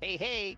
Hey, hey.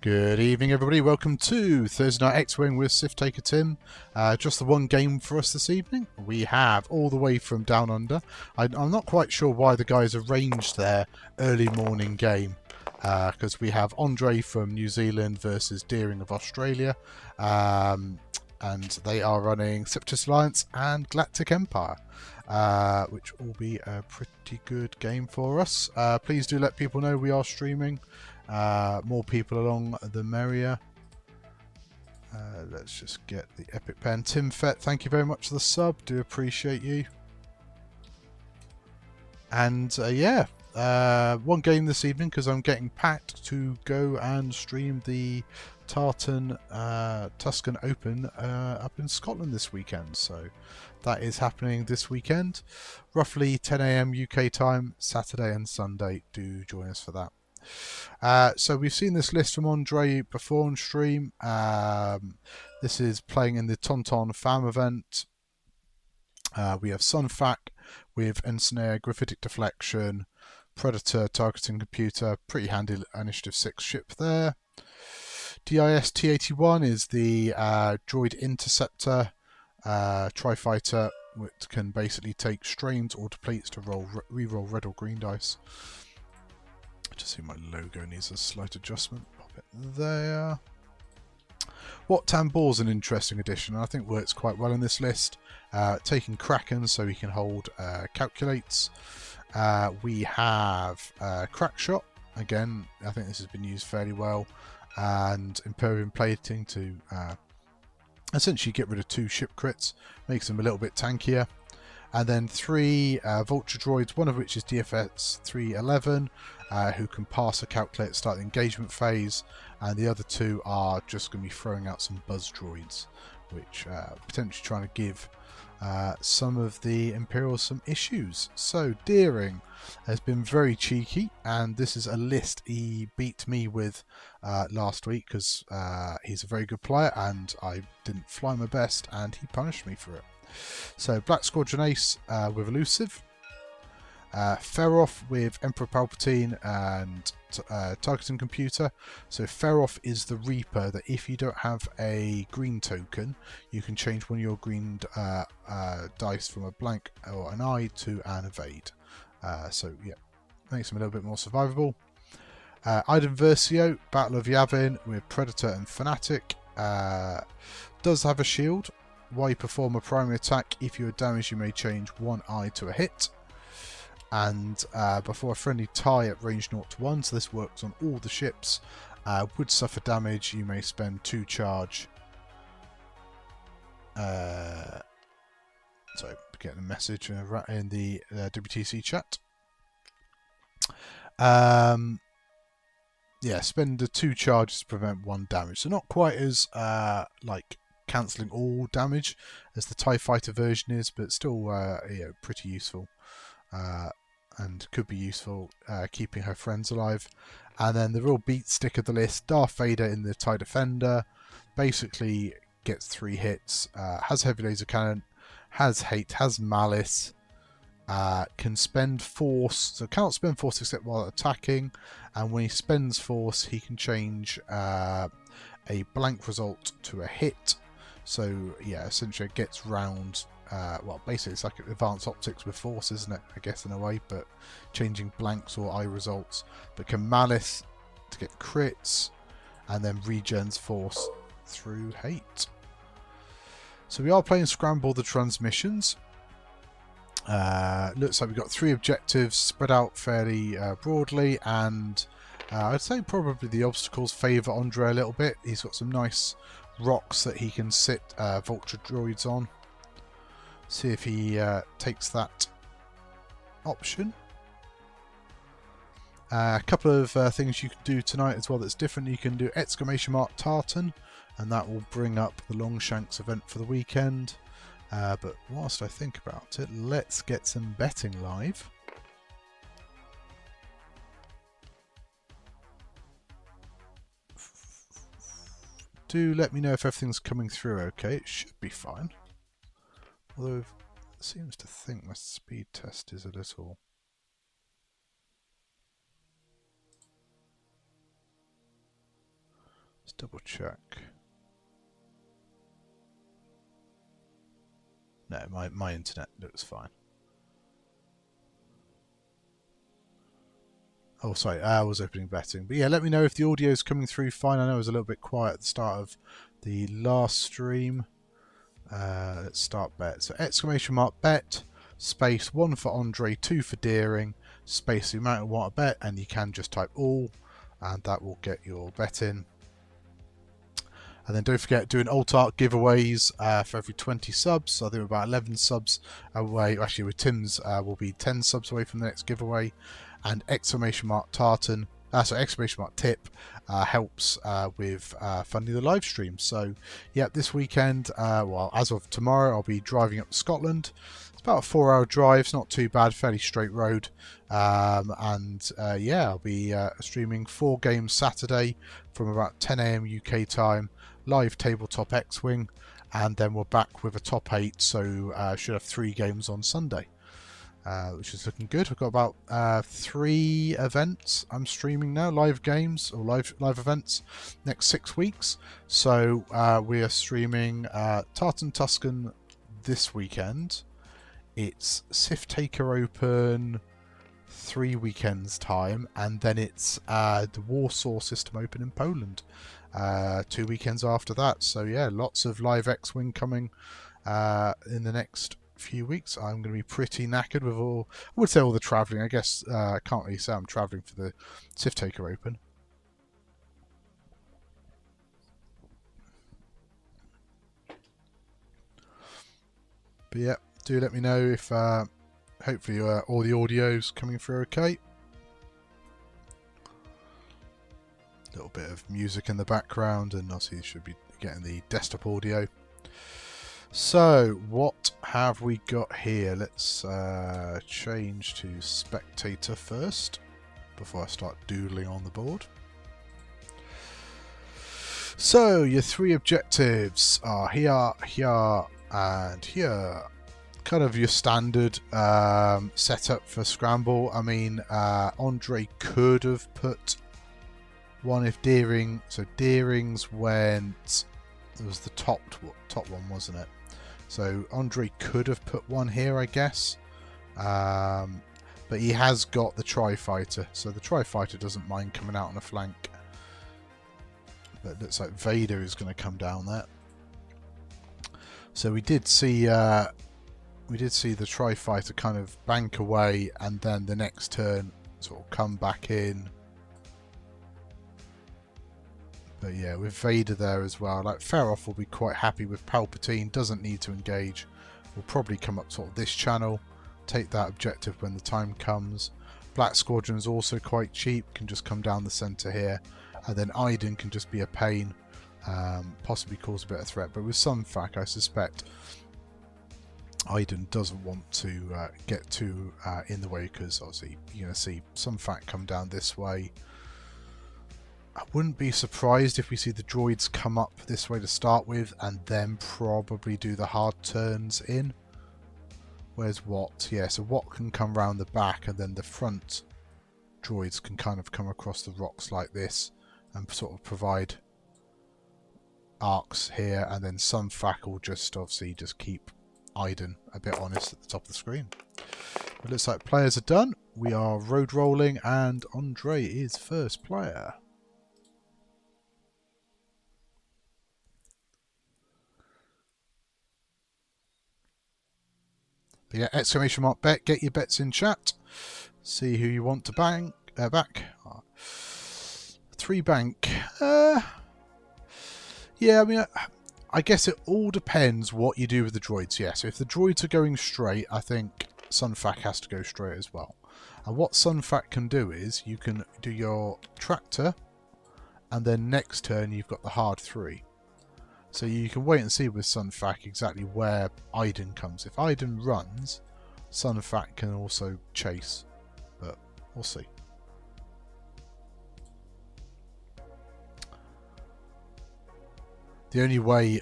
Good evening, everybody. Welcome to Thursday Night X-Wing with Sith Taker Tim. Just the one game for us this evening. We have all the way from Down Under. I'm not quite sure why the guys arranged their early morning game, because we have Andre from New Zealand versus Deering of Australia, and they are running Separatist Alliance and Galactic Empire, which will be a pretty good game for us. Please do let people know we are streaming. More people along, the merrier. Let's just get the epic pen. Tim Fett, thank you very much for the sub. Do appreciate you. And yeah, one game this evening because I'm getting packed to go and stream the Tauntaun Tuscan Open up in Scotland this weekend. So that is happening this weekend, roughly 10 AM UK time, Saturday and Sunday. Do join us for that. So we've seen this list from Andre before on stream. This is playing in the Tauntaun FAM event. We have Sunfac with Ensnare, Graphitic Deflection, Predator, Targeting Computer, pretty handy Initiative 6 ship there. DIS T81 is the Droid Interceptor Tri-Fighter, which can basically take strains or depletes to re-roll red or green dice. Just see my logo needs a slight adjustment. Pop it there. Wat Tambor's an interesting addition, and I think works quite well in this list. Taking Kraken so he can hold calculates. We have Crackshot. Again, I think this has been used fairly well. And Imperium Plating to essentially get rid of 2 ship crits. Makes them a little bit tankier. And then 3 Vulture droids, one of which is DFS 311, who can pass a calculate at start the engagement phase, and the other 2 are just going to be throwing out some buzz droids, which potentially trying to give some of the Imperials some issues. So Deering has been very cheeky, and this is a list he beat me with last week because he's a very good player and I didn't fly my best and he punished me for it. So Black Squadron Ace with Elusive, Feroff with Emperor Palpatine and Targeting Computer. So Feroff is the Reaper that if you don't have a green token, you can change one of your green dice from a blank or an eye to an evade. So yeah, makes them a little bit more survivable. Iden Versio, Battle of Yavin with Predator and Fanatic. Does have a shield. While you perform a primary attack, if you are damaged, you may change one eye to a hit. And before a friendly tie at range 0 to 1, so this works on all the ships, would suffer damage, you may spend 2 charge. Sorry, getting a message in the WTC chat. Yeah, spend the 2 charges to prevent 1 damage. So not quite as like cancelling all damage as the TIE Fighter version is, but still pretty useful. And could be useful keeping her friends alive. And then the real beat stick of the list, Darth Vader in the TIE Defender. Basically gets 3 hits, has heavy laser cannon, has hate, has malice, can spend force, so can't spend force except while attacking, and when he spends force he can change a blank result to a hit. So yeah, essentially it gets round, well basically it's like advanced optics with force, isn't it, I guess, in a way, but changing blanks or eye results. But can malice to get crits, and then regens force through hate. So we are playing Scramble the Transmissions. Looks like we've got 3 objectives spread out fairly broadly, and I'd say probably the obstacles favour Andre a little bit. He's got some nice rocks that he can sit vulture droids on. See if he takes that option. A couple of things you can do tonight as well that's different. You can do !Tauntaun, and that will bring up the Longshanks event for the weekend. But whilst I think about it, let's get some betting live. Do let me know if everything's coming through okay. It should be fine. Although it seems to think my speed test is a little... Let's double check. No, my internet looks fine. Oh, sorry, I was opening betting. But yeah, let me know if the audio is coming through fine. I know it was a little bit quiet at the start of the last stream. Let's start bet. So !bet, space 1 for Andre, 2 for Deering, space the amount you want to bet, and you can just type all, and that will get your bet in. And then don't forget doing alt art giveaways for every 20 subs. So I think we're about 11 subs away. Actually, with Tim's, we'll be 10 subs away from the next giveaway. And !Tauntaun, so !tip helps with funding the live stream. So yeah, this weekend, well, as of tomorrow, I'll be driving up to Scotland. It's about a 4-hour drive. It's not too bad, fairly straight road. Yeah, I'll be streaming 4 games Saturday from about 10 AM UK time. Live tabletop X-Wing, and then we're back with a top 8, so should have 3 games on Sunday, which is looking good. We've got about 3 events I'm streaming now, live games or live events next 6 weeks. So we are streaming Tartan Tuscan this weekend. It's Sith Taker Open 3 weekends time, and then it's the Warsaw System Open in Poland 2 weekends after that. So yeah, lots of live X-Wing coming in the next few weeks. I'm going to be pretty knackered with all, I would say all the travelling. I guess I can't really say I'm travelling for the Sith Taker Open. But yeah, do let me know if hopefully all the audio's coming through okay. A little bit of music in the background, and obviously you should be getting the desktop audio. So what have we got here? Let's change to spectator first before I start doodling on the board. So your 3 objectives are here, here, and here. Kind of your standard setup for Scramble. I mean, Andre could have put one if Deering, so Deering's went, it was the top one, wasn't it? So Andre could have put one here, I guess, but he has got the Tri-Fighter, so the Tri-Fighter doesn't mind coming out on a flank. But it looks like Vader is going to come down there. So we did see the Tri-Fighter kind of bank away, and then the next turn sort of come back in. But yeah, with Vader there as well, like Feroff will be quite happy with Palpatine, doesn't need to engage. Will probably come up sort of this channel, take that objective when the time comes. Black Squadron is also quite cheap, can just come down the centre here, and then Iden can just be a pain, possibly cause a bit of threat. But with Sunfac, I suspect Iden doesn't want to get too in the way, because obviously you're going to see Sunfac come down this way. I wouldn't be surprised if we see the droids come up this way to start with, and then probably do the hard turns in. Where's Watt? Yeah, so Watt can come round the back, and then the front droids can kind of come across the rocks like this and sort of provide arcs here, and then Sunfac will just obviously just keep Iden a bit honest at the top of the screen. It looks like players are done. We are road rolling, and Andre is first player. But yeah, exclamation mark bet. Get your bets in chat. See who you want to back. 3 bank. Yeah, I mean, I guess it all depends what you do with the droids. Yeah, so if the droids are going straight, I think Sunfac has to go straight as well. And what Sunfac can do is you can do your tractor, and then next turn you've got the hard 3. So you can wait and see with Sunfac exactly where Iden comes. If Iden runs, Sunfac can also chase, but we'll see. The only way,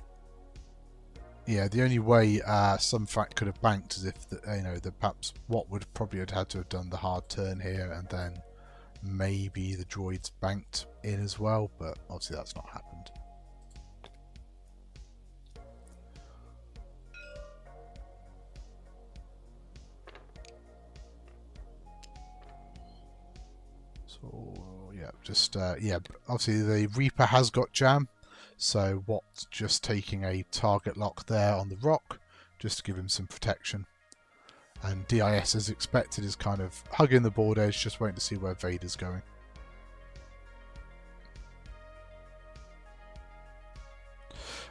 yeah, Sunfac could have banked is if the perhaps Watt would probably have had to have done the hard turn here, and then maybe the droids banked in as well, but obviously that's not happened. So yeah, just yeah, obviously the Reaper has got jam, so Watt's just taking a target lock there on the rock just to give him some protection, and DIS, as expected, is kind of hugging the board edge, just waiting to see where Vader's going.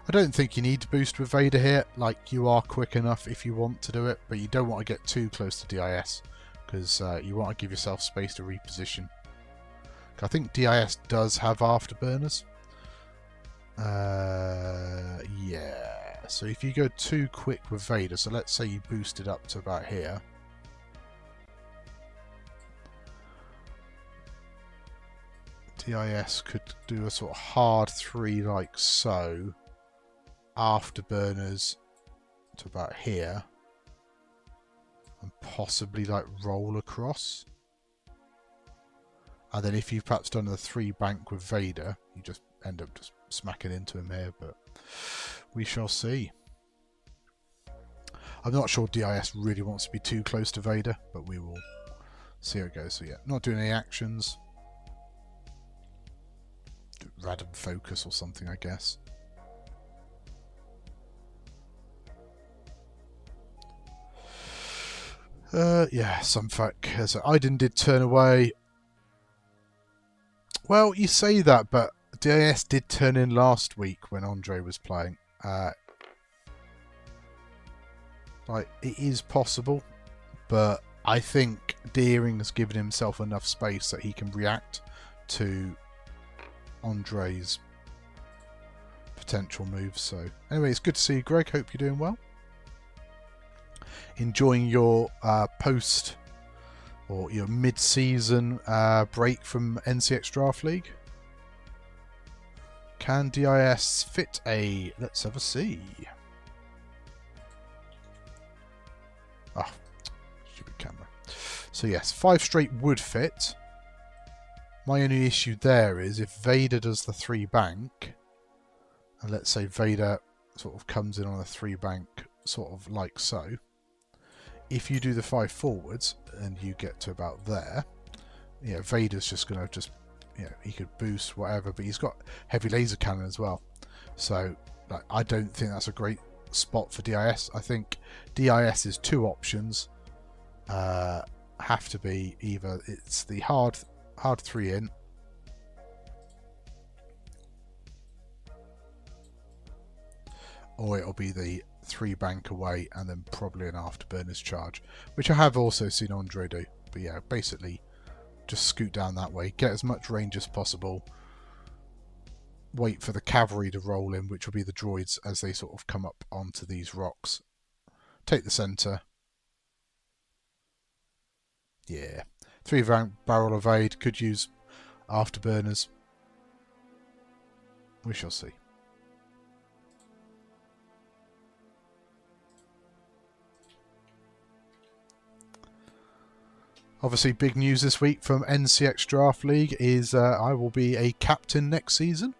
I don't think you need to boost with Vader here. Like, you are quick enough if you want to do it, but you don't want to get too close to DIS, because you want to give yourself space to reposition. I think DIS does have afterburners. Yeah. So if you go too quick with Vader, so let's say you boosted up to about here. DIS could do a sort of hard 3 like so. Afterburners to about here. And possibly like roll across. And then if you've perhaps done a 3 bank with Vader, you just end up just smacking into him here, but we shall see. I'm not sure DIS really wants to be too close to Vader, but we will see how it goes. So yeah, not doing any actions. Random focus or something, I guess. Yeah, Sunfac. So Iden did turn away. Well, you say that, but DIS did turn in last week when Andre was playing. Like, it is possible, but I think Deering has given himself enough space that he can react to Andre's potential moves. So, anyway, it's good to see you, Greg. Hope you're doing well. Enjoying your post or your mid-season break from NCX Draft League. Can DIS fit a... Let's have a see. Oh, stupid camera. So yes, 5 straight would fit. My only issue there is if Vader does the 3 bank, and let's say Vader sort of comes in on a 3 bank, sort of like so. If you do the 5 forwards and you get to about there, yeah, Vader's just going to just, yeah, he could boost whatever, but he's got heavy laser cannon as well. So like, I don't think that's a great spot for DIS. I think DIS's 2 options have to be either it's the hard 3 in, or it'll be the 3 bank away and then probably an afterburners charge, which I have also seen Andre do. But yeah, basically just scoot down that way. Get as much range as possible. Wait for the cavalry to roll in, which will be the droids as they sort of come up onto these rocks. Take the centre. Yeah. 3 barrel evade. Could use afterburners. We shall see. Obviously, big news this week from NCX Draft League is I will be a captain next season.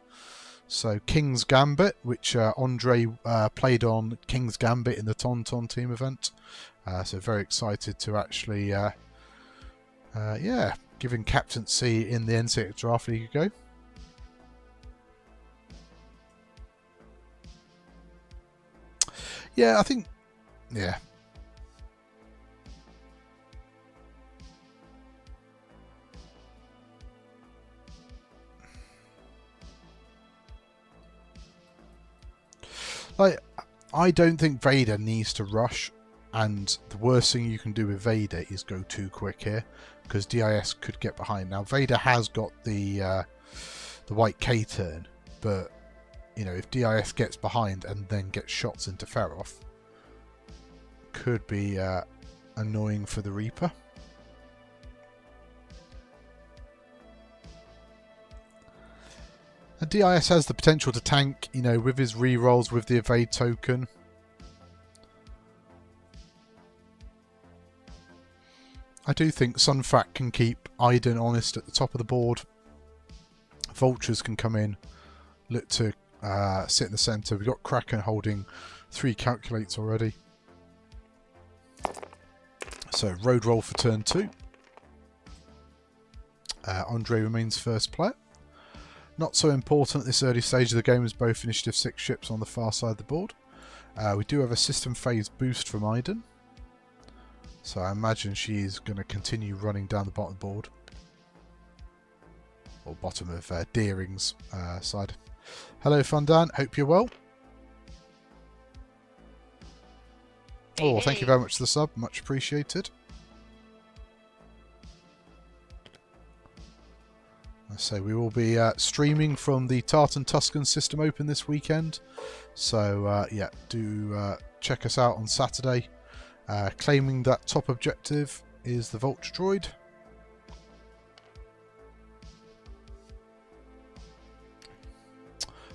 So King's Gambit, which Andre played on King's Gambit in the Tauntaun team event. So very excited to actually, giving captaincy in the NCX Draft League a go. Yeah, I think, yeah. Like, I don't think Vader needs to rush, and the worst thing you can do with Vader is go too quick here, because DIS could get behind. Now, Vader has got the white K turn, but you know, if DIS gets behind and then gets shots into Feroth, could be annoying for the Reaper. And DIS has the potential to tank, you know, with his rerolls, with the evade token. I do think Sunfac can keep Iden honest at the top of the board. Vultures can come in, look to sit in the centre. We've got Kraken holding 3 calculates already. So road roll for turn 2. Andre remains first player. Not so important at this early stage of the game as both initiative 6 ships on the far side of the board. We do have a system phase boost from Iden. So I imagine she's going to continue running down the bottom of the board. Or bottom of Deering's side. Hello Fundan, hope you're well. Oh, thank you very much for the sub, much appreciated. So we will be streaming from the Tauntaun Tuscan System Open this weekend. So yeah, do check us out on Saturday. Claiming that top objective is the Vulture Droid.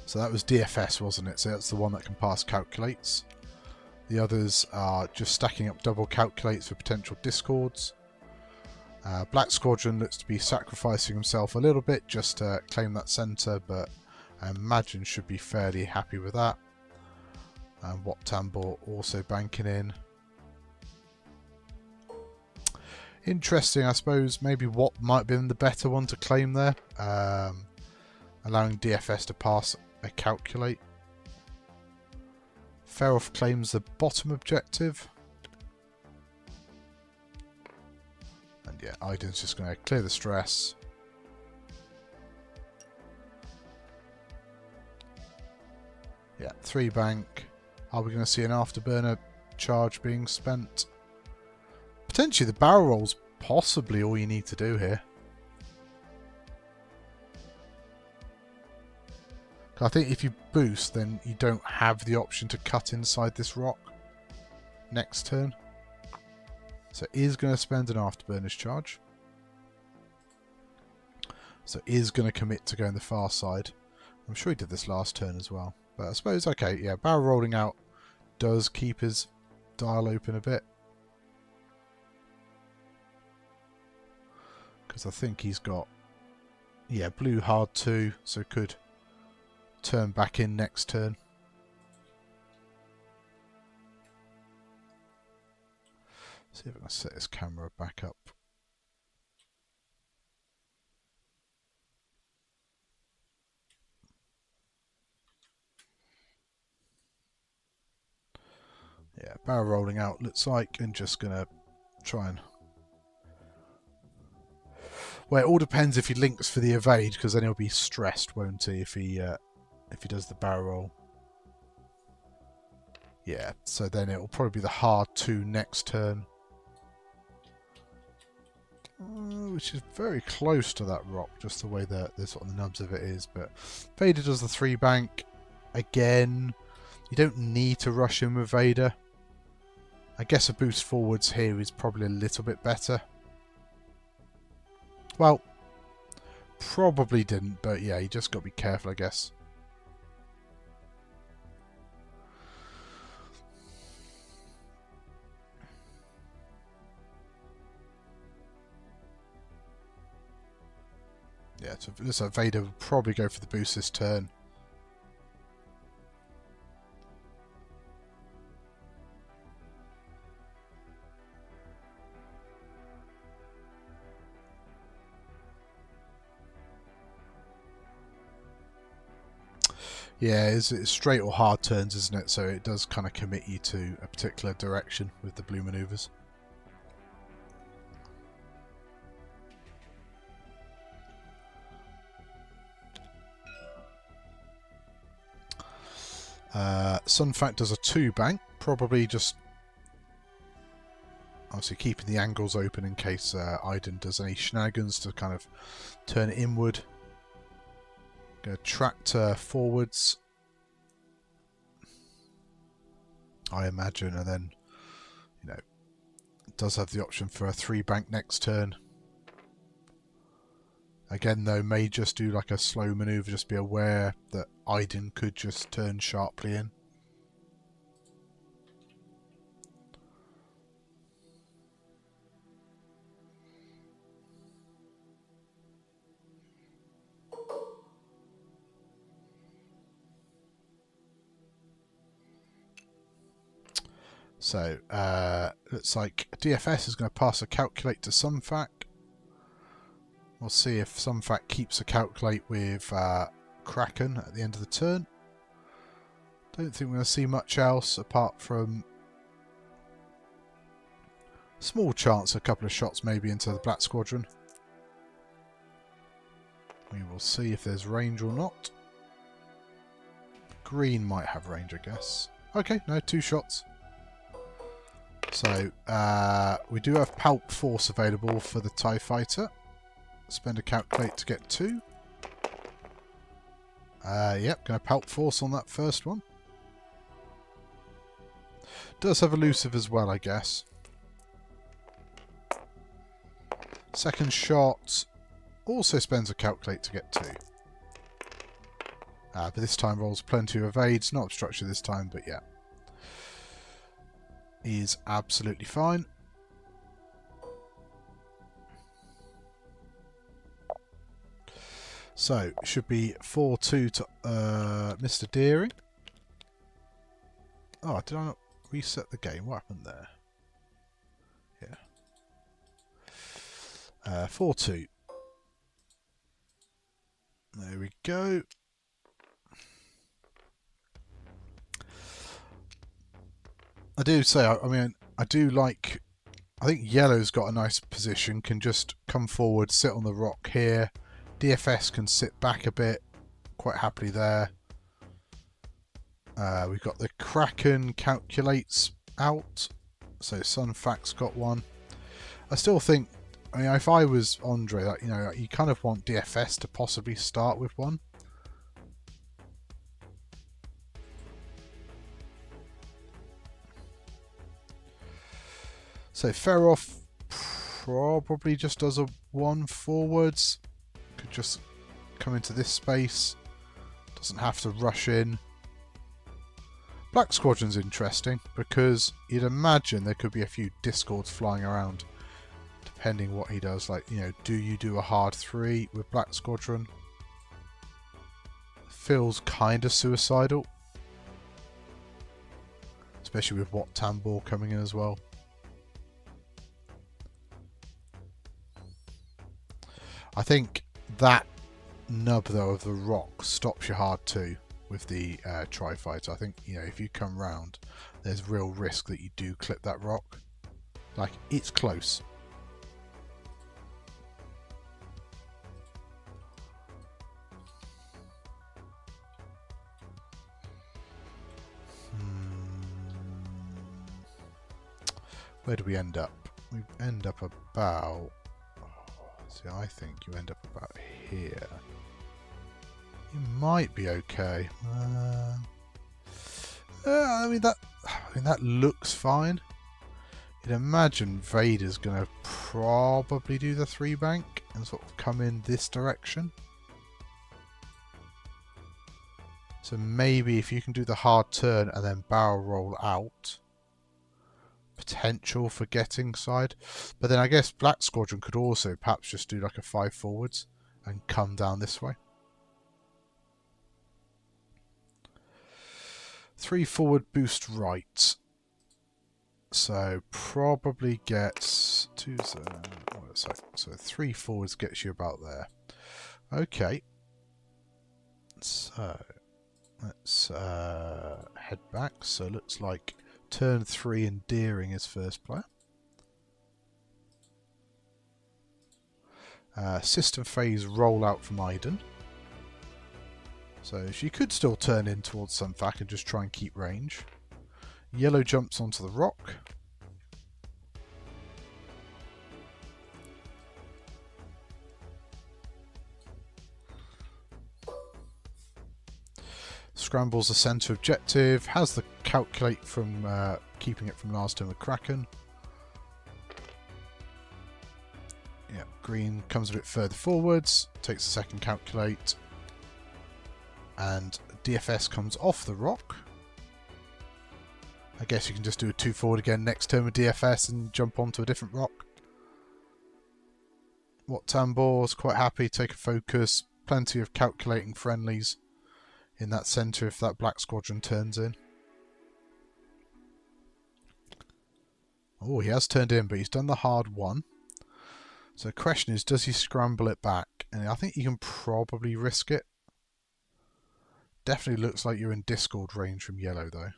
So that was DFS, wasn't it? So that's the one that can pass calculates. The others are just stacking up double calculates for potential discords. Black Squadron looks to be sacrificing himself a little bit just to claim that centre, but I imagine should be fairly happy with that. And Wat Tambor also banking in. Interesting, I suppose, maybe Wat might have been the better one to claim there. Allowing DFS to pass a calculate. Feroth claims the bottom objective. And yeah, Iden's just going to clear the stress. Yeah, 3 bank. Are we going to see an afterburner charge being spent? Potentially the barrel roll's possibly all you need to do here. I think if you boost, then you don't have the option to cut inside this rock next turn. So is going to spend an afterburners charge. So is going to commit to going the far side. I'm sure he did this last turn as well. But I suppose, okay, yeah, barrel rolling out does keep his dial open a bit. Because I think he's got, yeah, blue hard 2, so could turn back in next turn. See if I can set his camera back up. Yeah, barrel rolling out looks like, and just gonna try and. Well, it all depends if he links for the evade, because then he'll be stressed, won't he? If he does the barrel roll. Yeah, so then it will probably be the hard 2 next turn. which is very close to that rock, just the way that the sort of the nubs of it is. But Vader does the 3 bank again. You don't need to rush in with Vader. I guess a boost forwards here is probably a little bit better. Well, probably didn't, but yeah, you just got to be careful, I guess. Yeah, so it looks like Vader will probably go for the boost this turn. Yeah, it's straight or hard turns, isn't it? So it does kind of commit you to a particular direction with the blue manoeuvres. Sun Fact does a 2 bank, probably just obviously keeping the angles open in case Iden does any shenanigans to kind of turn it inward. Go tractor forwards, I imagine, and then, you know, it does have the option for a 3 bank next turn. Again, though, may just do like a slow manoeuvre, just be aware that Iden could just turn sharply in. So, looks like DFS is going to pass a calculate to Sunfac. We'll see if Sunfac keeps a calculate with Kraken at the end of the turn. Don't think we're going to see much else apart from small chance, a couple of shots maybe into the Black Squadron. We will see if there's range or not. Green might have range, I guess. Okay, no, 2 shots. So, we do have Palp Force available for the TIE Fighter. Spend a calculate to get 2. Yep, going to Palp Force on that first one. Does have Elusive as well, I guess. Second shot also spends a calculate to get 2. But this time rolls plenty of evades, not obstruction this time, but yeah. Is absolutely fine. So, should be 4-2 to Mr. Deering. Oh, did I not reset the game? What happened there? Yeah. 4-2. There we go. I do say, I mean, I do like... I think yellow's got a nice position, can just come forward, sit on the rock here. DFS can sit back a bit, quite happily there. We've got the Kraken calculates out, so Sunfac's got one. I still think, I mean, if I was Andre, like, you know, you kind of want DFS to possibly start with one. So Feroff probably just does a 1 forwards. Could just come into this space. Doesn't have to rush in. Black Squadron's interesting because you'd imagine there could be a few discords flying around depending what he does. Like, you know, do you do a hard 3 with Black Squadron? Feels kind of suicidal. Especially with Wat Tambor coming in as well. I think that nub, though, of the rock stops your hard 2 with the Tri-Fighter. I think, you know, if you come round, there's real risk that you do clip that rock. Like, it's close. Where do we end up? We end up about... See, I think you end up about here. You might be okay. I mean that looks fine. You'd imagine Vader's going to probably do the 3 bank and sort of come in this direction. So maybe if you can do the hard turn and then barrel roll out, potential for getting side. But then I guess Black Squadron could also perhaps just do like a 5 forwards and come down this way. 3 forward boost right. So probably gets 2. So 3 forwards gets you about there. Okay. So let's head back. So it looks like turn 3 Endearing is first player. System phase rollout from Iden. So she could still turn in towards Sunfac and just try and keep range. Yellow jumps onto the rock. Scrambles the centre objective. Has the calculate from keeping it from last turn with Kraken. Yeah, green comes a bit further forwards. Takes a second calculate. And DFS comes off the rock. I guess you can just do a 2 forward again next turn with DFS and jump onto a different rock. Wat Tambor's quite happy, take a focus. Plenty of calculating friendlies in that centre if that Black Squadron turns in. Oh, he has turned in, but he's done the hard one. So the question is, does he scramble it back? And I think you can probably risk it. Definitely looks like you're in Discord range from yellow, though.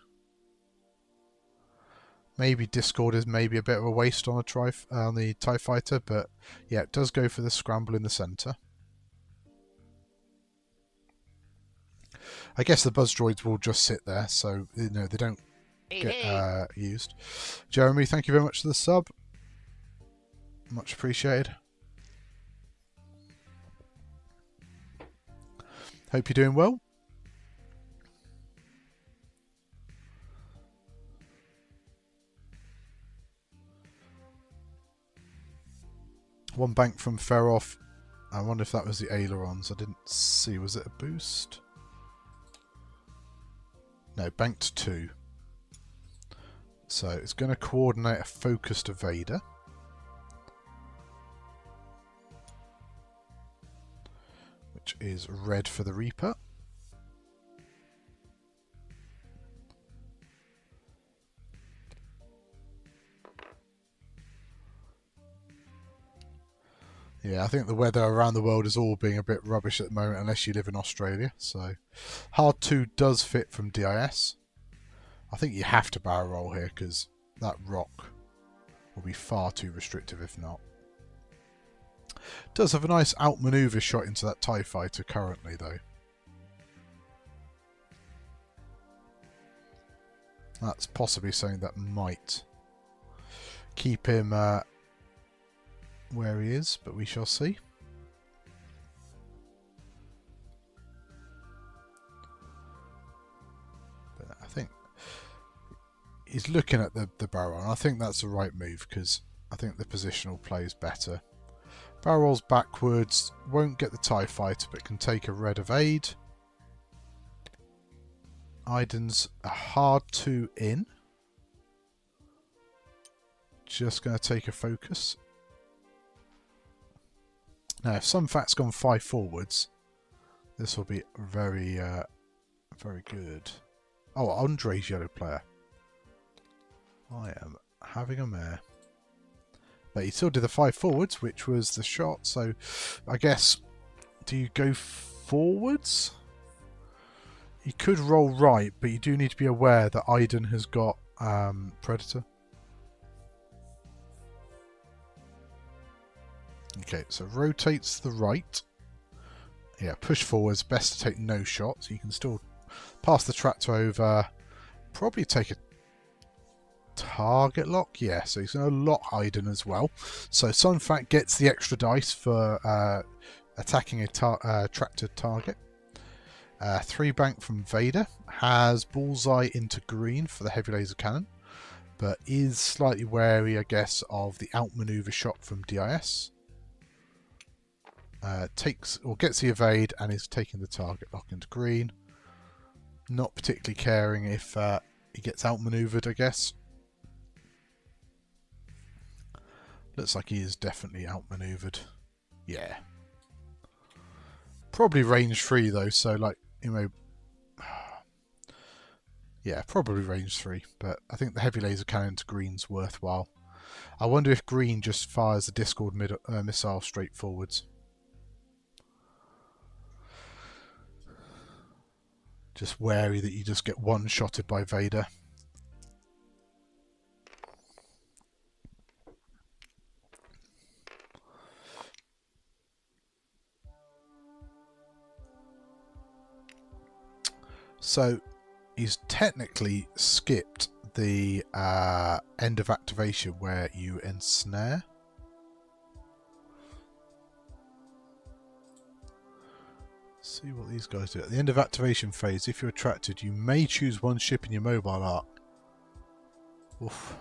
Maybe Discord is maybe a bit of a waste on on the TIE Fighter, but yeah, it does go for the scramble in the centre. I guess the buzz droids will just sit there, so you know they don't get used. Jeremy, thank you very much for the sub. Much appreciated. Hope you're doing well. One bank from Feroff. I wonder if that was the ailerons. I didn't see. Was it a boost? No, banked 2. So it's going to coordinate a focus to Vader. Which is red for the Reaper. Yeah, I think the weather around the world is all being a bit rubbish at the moment unless you live in Australia. So hard 2 does fit from DIS. I think you have to barrel roll here because that rock will be far too restrictive if not. Does have a nice outmaneuver shot into that TIE Fighter currently though. That's possibly something that might keep him where he is, but we shall see. But I think he's looking at the barrel, and I think that's the right move because I think the positional play is better. Barrel rolls backwards, won't get the TIE Fighter, but can take a red evade. Iden's a hard 2 in. Just going to take a focus. Now, if Sunfac's gone 5 forwards, this will be very, very good. Oh, Andre's yellow player. I am having a mare. But he still did the 5 forwards, which was the shot. So, I guess, do you go forwards? You could roll right, but you do need to be aware that Iden has got Predator. Okay, so rotates to the right. Yeah, push forwards. Best to take no shots. You can still pass the tractor over. Probably take a... target lock. Yeah, so he's going to lock Iden as well. So Sunfat gets the extra dice for attacking a tractor target. 3 bank from Vader has bullseye into green for the heavy laser cannon, but is slightly wary, I guess, of the outmaneuver shot from DIS. Gets the evade and is taking the target lock into green. Not particularly caring if he gets outmaneuvered, I guess. Looks like he is definitely outmaneuvered. Yeah. Probably range 3 though, so like, you know, yeah, probably range 3, but I think the heavy laser cannon to green's worthwhile. I wonder if green just fires the Discord missile straight forwards. Just wary that you just get one-shotted by Vader. So he's technically skipped the end of activation where you ensnare. See what these guys do. At the end of activation phase, if you're attracted, you may choose one ship in your mobile arc. Oof.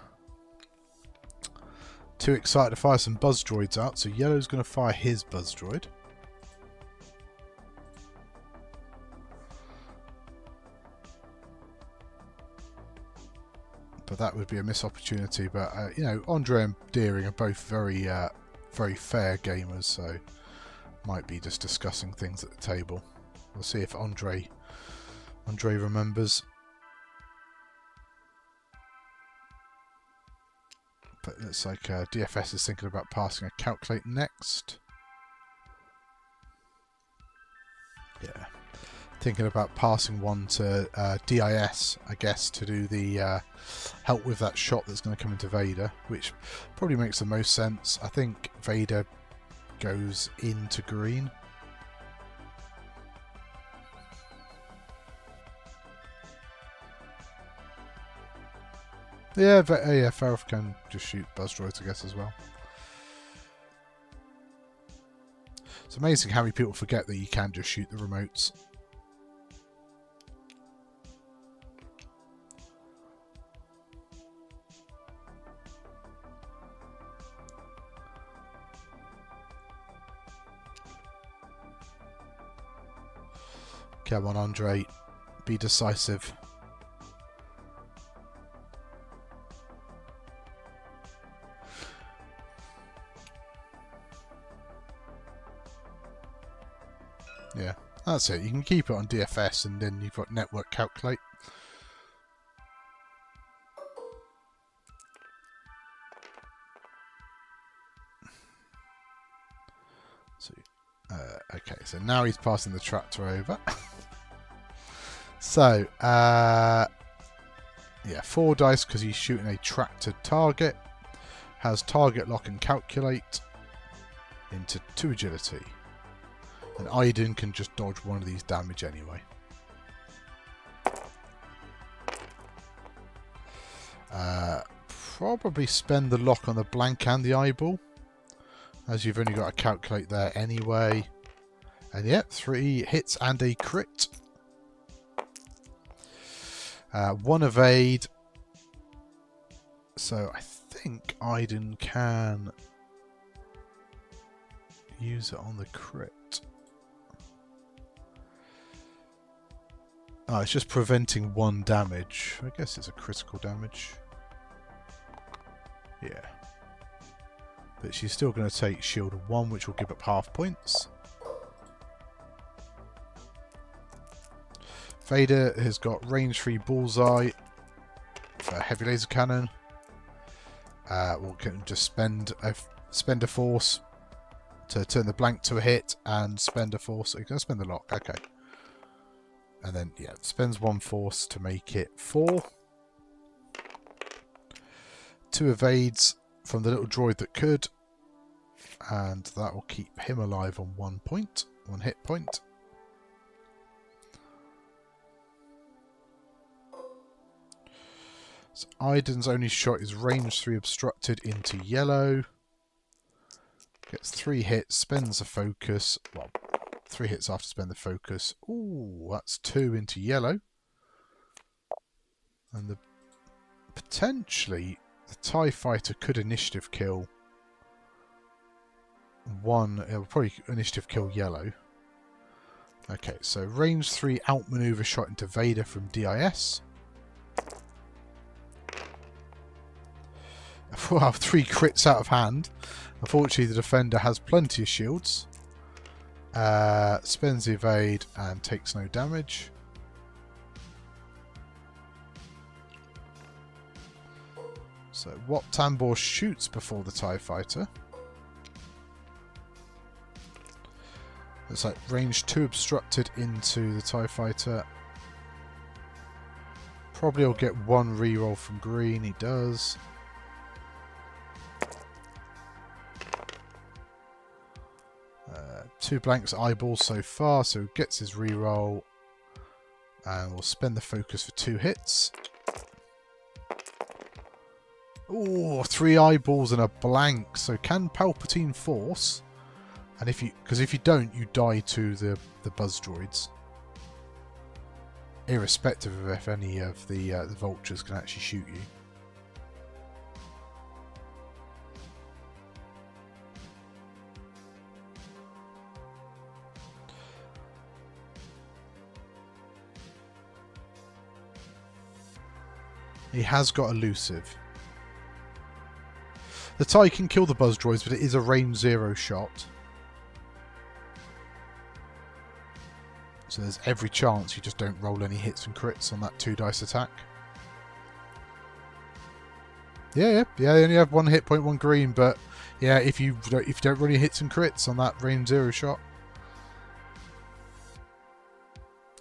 Too excited to fire some buzz droids out, so Yellow's going to fire his buzz droid. But that would be a missed opportunity. But you know, Andre and Deering are both very, very fair gamers, so might be just discussing things at the table. We'll see if Andre remembers. But it looks like DFS is thinking about passing a calculate next. Yeah. Thinking about passing one to DIS, I guess, to do the help with that shot that's going to come into Vader, which probably makes the most sense. I think Vader goes into green. Yeah, Farrell can just shoot buzz droids, I guess, as well. It's amazing how many people forget that you can just shoot the remotes. Come on, Andre. Be decisive. Yeah, that's it. You can keep it on DFS and then you've got network calculate. So, okay, so now he's passing the tractor over. So, yeah, 4 dice because he's shooting a tractor target. Has target lock and calculate into 2 agility. And Iden can just dodge one of these damage anyway. Probably spend the lock on the blank and the eyeball, as you've only got to calculate there anyway. And yep, 3 hits and a crit. 1 evade. So I think Iden can use it on the crit. Oh, it's just preventing 1 damage. I guess it's a critical damage. Yeah. But she's still going to take shield of 1, which will give up half points. Vader has got range 3 bullseye for heavy laser cannon. We'll just spend a force to turn the blank to a hit and spend a force. So you're going to spend the lock, okay. And then, yeah, spends 1 force to make it 4. 2 evades from the little droid that could. And that will keep him alive on 1 point, 1 hit point. So Iden's only shot is range 3 obstructed into yellow. Gets 3 hits, spends a focus. Well, 3 hits after spend the focus. Ooh, that's 2 into yellow. And potentially the TIE fighter could initiative kill one. It'll probably initiative kill yellow. Okay, so range 3 outmaneuver shot into Vader from DIS. Wow, 3 crits out of hand. Unfortunately, the defender has plenty of shields. Spends the evade and takes no damage. So what Tambor shoots before the TIE fighter. It's like range 2 obstructed into the TIE fighter. Probably will get 1 reroll from green. He does. Two blanks eyeballs so far, so gets his reroll. And we'll spend the focus for 2 hits. Oh, 3 eyeballs and a blank. So can Palpatine force? And because if you don't, you die to the buzz droids, irrespective of if any of the vultures can actually shoot you. He has got elusive. The TIE can kill the buzz droids, but it is a range 0 shot. So there's every chance you just don't roll any hits and crits on that 2 dice attack. Yeah, they only have 1 hit point, 1 green, but yeah, if you don't roll any hits and crits on that range 0 shot,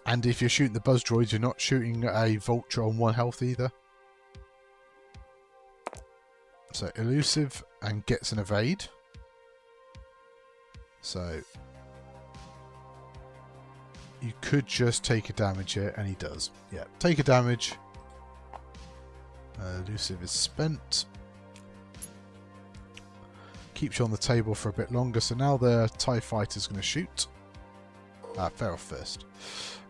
and if you're shooting the buzz droids, you're not shooting a vulture on 1 health either. So elusive and gets an evade. So you could just take a damage here, and he does. Yeah, take a damage. Elusive is spent. Keeps you on the table for a bit longer, so now the TIE fighter's going to shoot. Fair off first.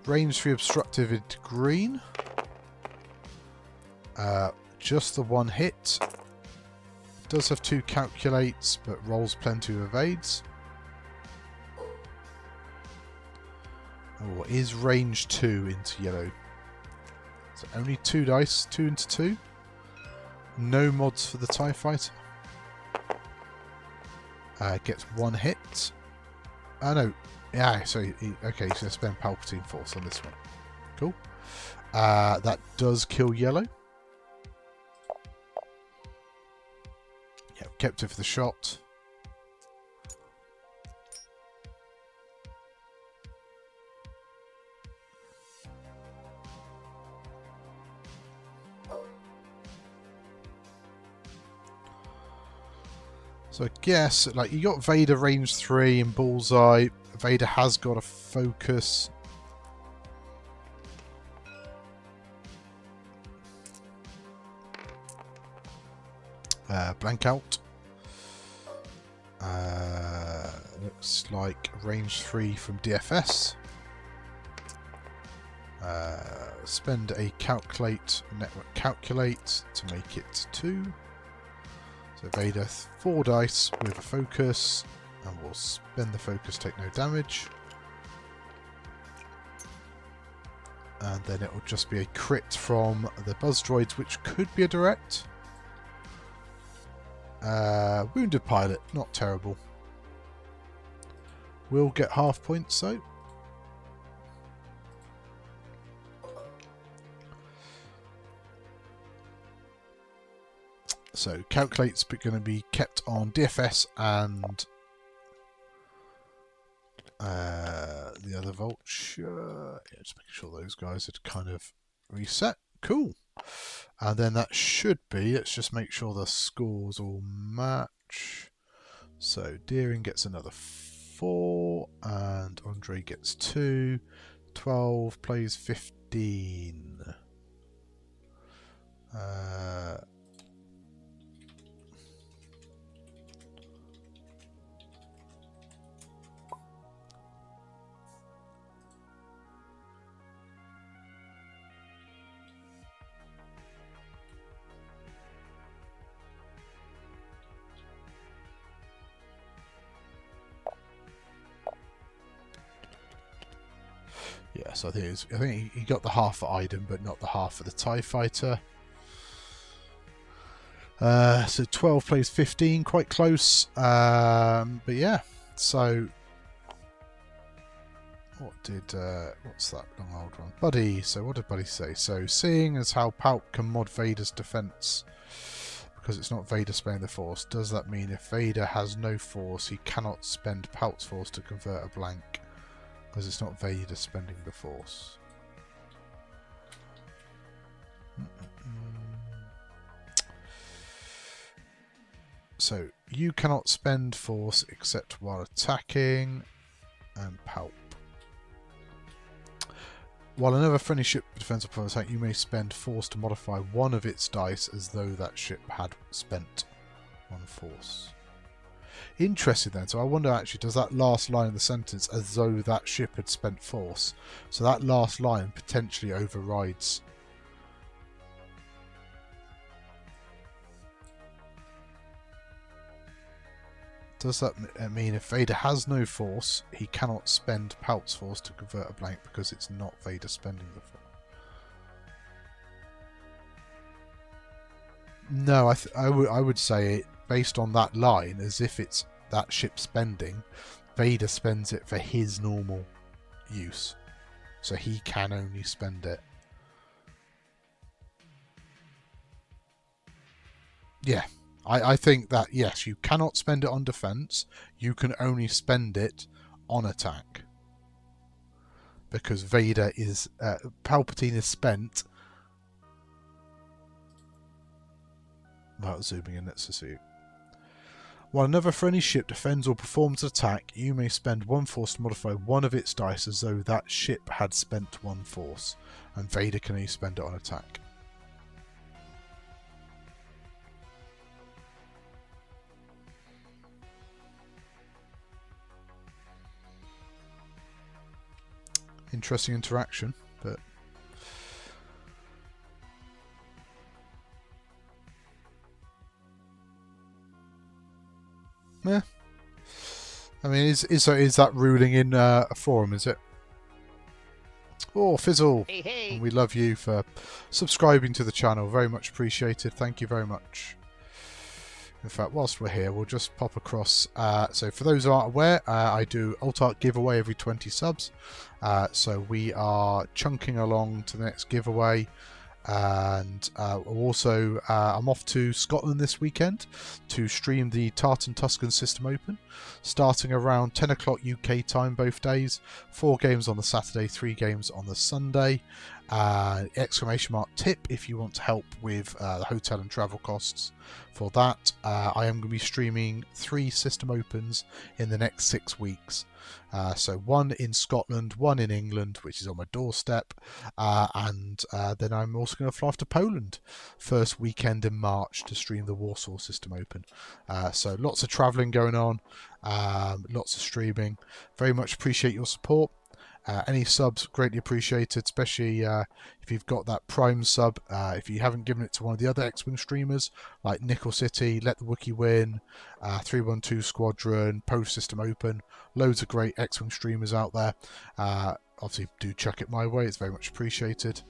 Range 3 obstructive into green. Just the 1 hit. Does have 2 calculates, but rolls plenty of evades. Oh, is range 2 into yellow. So only 2 dice, 2 into 2. No mods for the TIE fighter. Gets 1 hit. No. Yeah, so okay, so spend Palpatine Force on this one. Cool. That does kill yellow. Yep, kept it for the shot. So I guess, like, you got Vader range 3 and Bullseye. Vader has got a focus. Blank out. Looks like range 3 from DFS. Spend a network calculate to make it 2. So Vader 4 dice with a focus, and we'll spend the focus, take no damage. And then it will just be a crit from the buzz droids, which could be a direct. Wounded pilot, not terrible. We'll get half points though. So calculate's going to be kept on DFS and the other vulture. Yeah, just making sure those guys had kind of reset. Cool. And then that should be, let's just make sure the scores all match. So Deering gets another 4 and Andre gets 2. 12 plays 15. Uh, Yes, I think he got the half for Iden, but not the half for the TIE Fighter. So 12 plays 15, quite close. But yeah, so what's that long old one? Buddy. So what did Buddy say? So seeing as how Palp can mod Vader's defense because it's not Vader spending the Force, does that mean if Vader has no Force, he cannot spend Palp's Force to convert a blank? Because it's not Vader spending the Force. So, you cannot spend Force except while attacking, and Palp. While another friendly ship defends upon attack, you may spend Force to modify one of its dice as though that ship had spent one Force. Interesting then, so I wonder actually, does that last line of the sentence, as though that ship had spent Force, so that last line potentially overrides. Does that mean if Vader has no Force, he cannot spend Palp's Force to convert a blank because it's not Vader spending the Force? No, I would say it based on that line as if it's that ship spending. Vader spends it for his normal use, so he can only spend it. Yeah, I think that yes, you cannot spend it on defense. You can only spend it on attack because Vader is Palpatine is spent. Without zooming in, let's see. While another friendly ship defends or performs an attack, you may spend one Force to modify one of its dice as though that ship had spent one Force, and Vader can only spend it on attack. Interesting interaction, but yeah. I mean, is that ruling in a forum? Is it? Oh, Fizzle! Hey, hey. And we love you for subscribing to the channel. Very much appreciated. Thank you very much. In fact, whilst we're here, we'll just pop across. So for those who aren't aware, I do Alt Art giveaway every 20 subs. So we are chunking along to the next giveaway. And also I'm off to Scotland this weekend to stream the Tauntaun Tuscan System Open, starting around 10 o'clock UK time both days. 4 games on the Saturday, 3 games on the Sunday. ! Tip if you want to help with the hotel and travel costs for that. I am going to be streaming 3 System Opens in the next 6 weeks. So 1 in Scotland, 1 in England, which is on my doorstep, and then I'm also going to fly off to Poland first weekend in March to stream the Warsaw System Open. So lots of travelling going on, lots of streaming. Very much appreciate your support. Any subs greatly appreciated, especially if you've got that Prime sub. If you haven't given it to one of the other X-Wing streamers like Nickel City, Let the Wookiee Win, 312 Squadron, Post System Open, loads of great X-Wing streamers out there. Obviously, do chuck it my way; it's very much appreciated.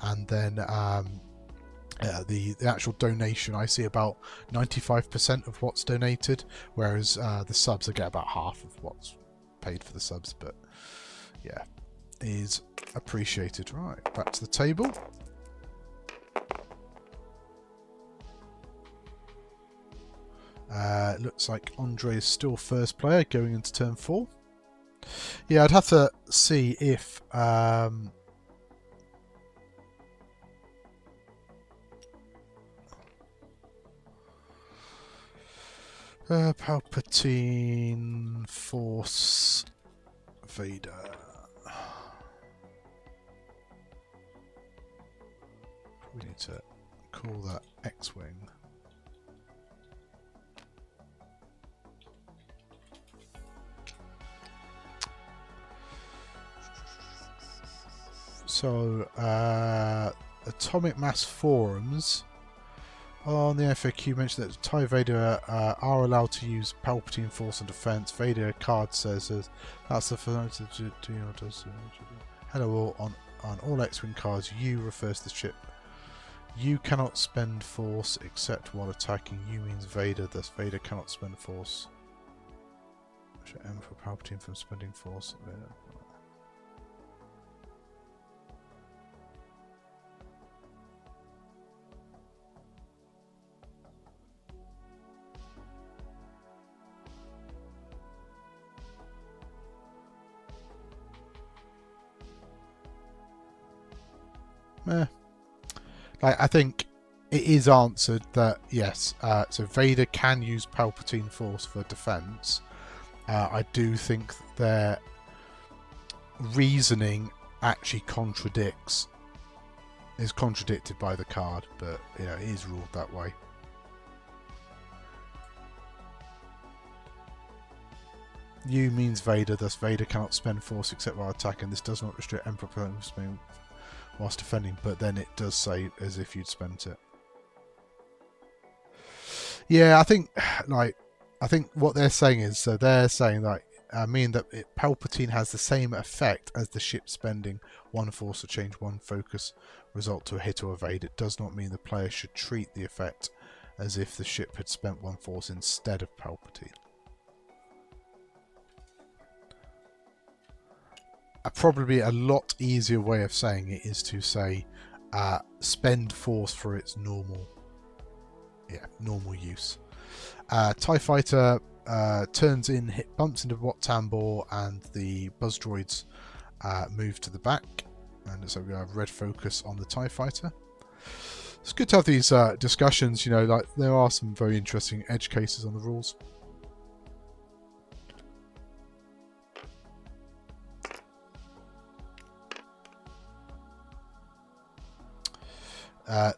And then the actual donation, I see about 95% of what's donated, whereas the subs I get about half of what's paid for the subs, but. Yeah, is appreciated. Right, back to the table. Looks like Andre is still first player going into turn 4. Yeah, I'd have to see if Palpatine, Force, Vader. We need to call that X-Wing. So, Atomic Mass Forums on the FAQ mentioned that TIE Vader are allowed to use Palpatine Force and Defense. Vader card says that's the first. Hello all, on all X-Wing cards, U refers to the ship. U cannot spend Force except while attacking. U means Vader, thus Vader cannot spend Force. M for Palpatine from spending Force. Like, I think it is answered that yes, so Vader can use Palpatine Force for defense. I do think their reasoning actually is contradicted by the card, but you know, it is ruled that way. U means Vader, thus Vader cannot spend Force except while attacking. This does not restrict Emperor from spending whilst defending, but then it does say as if you'd spent it. Yeah, I think what they're saying is, so they're saying that Palpatine has the same effect as the ship spending one Force to change one focus result to a hit or evade. It does not mean the player should treat the effect as if the ship had spent one Force instead of Palpatine. Probably a lot easier way of saying it is to say spend Force for its normal use. TIE Fighter turns in, bumps into Wat Tambor, and the buzz droids move to the back, and so we have red focus on the TIE Fighter. It's good to have these discussions, you know, like there are some very interesting edge cases on the rules.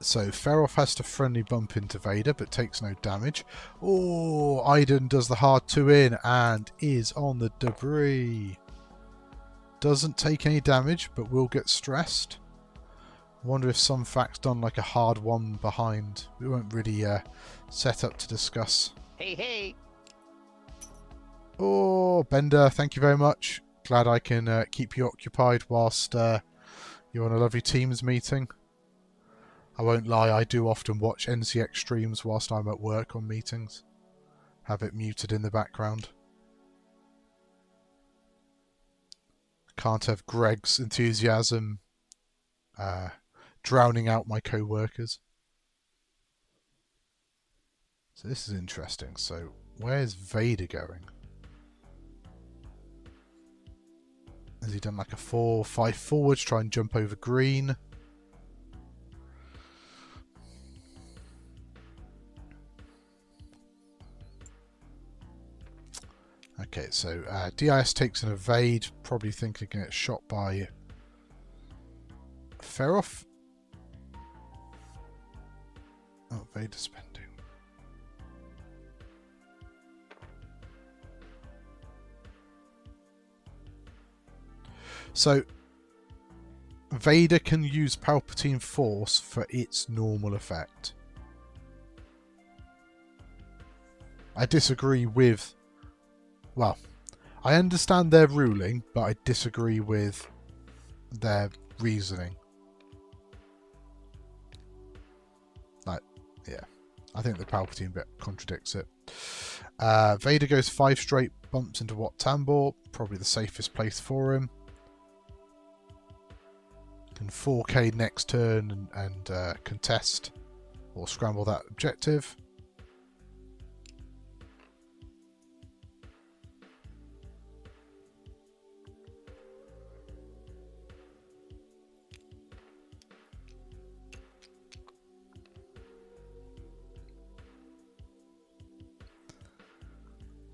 So Feroff has to friendly bump into Vader but takes no damage. Oh, Iden does the hard 2 in and is on the debris. Doesn't take any damage but will get stressed. Wonder if some fact's done like a hard 1 behind. We weren't really set up to discuss. Hey. Oh, Bender, thank you very much. Glad I can keep you occupied whilst you're on a lovely Teams meeting. I won't lie, I do often watch NCX streams whilst I'm at work on meetings. Have it muted in the background. Can't have Greg's enthusiasm drowning out my co-workers. So this is interesting. So where's Vader going? Has he done like a 4-5 forward to try and jump over green? Okay, so DIS takes an evade, probably thinking he can get shot by Feroff. Oh, Vader spending. So Vader can use Palpatine Force for its normal effect. I disagree with... Well, I understand their ruling, but I disagree with their reasoning. Like, yeah. I think the Palpatine bit contradicts it. Vader goes 5 straight, bumps into Wat Tambor, probably the safest place for him. Can 4K next turn and contest or scramble that objective.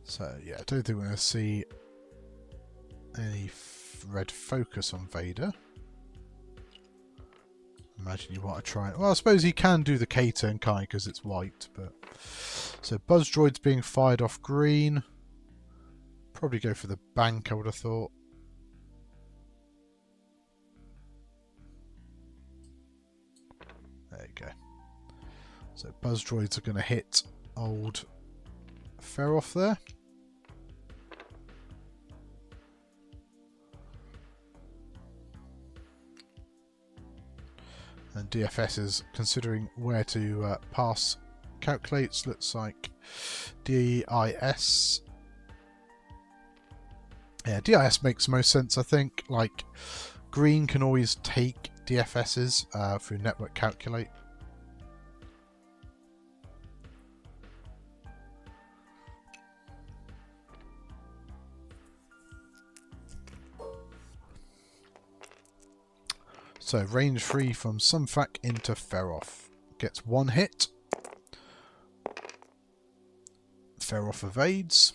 So yeah, I don't think we're going to see any red focus on Vader. imagine you want to try it. Well, I suppose he can do the K turn, can't he? Because it's white. But so Buzz Droid's being fired off green. Probably go for the bank, I would have thought. There you go. So Buzz Droids are going to hit old Feroff there. And DFS is considering where to pass calculates. Looks like DIS. Yeah, DIS makes most sense, I think. Like, green can always take DFSs through network calculate. So range 3 from Sunfac into Feroff. Gets 1 hit. Feroff evades.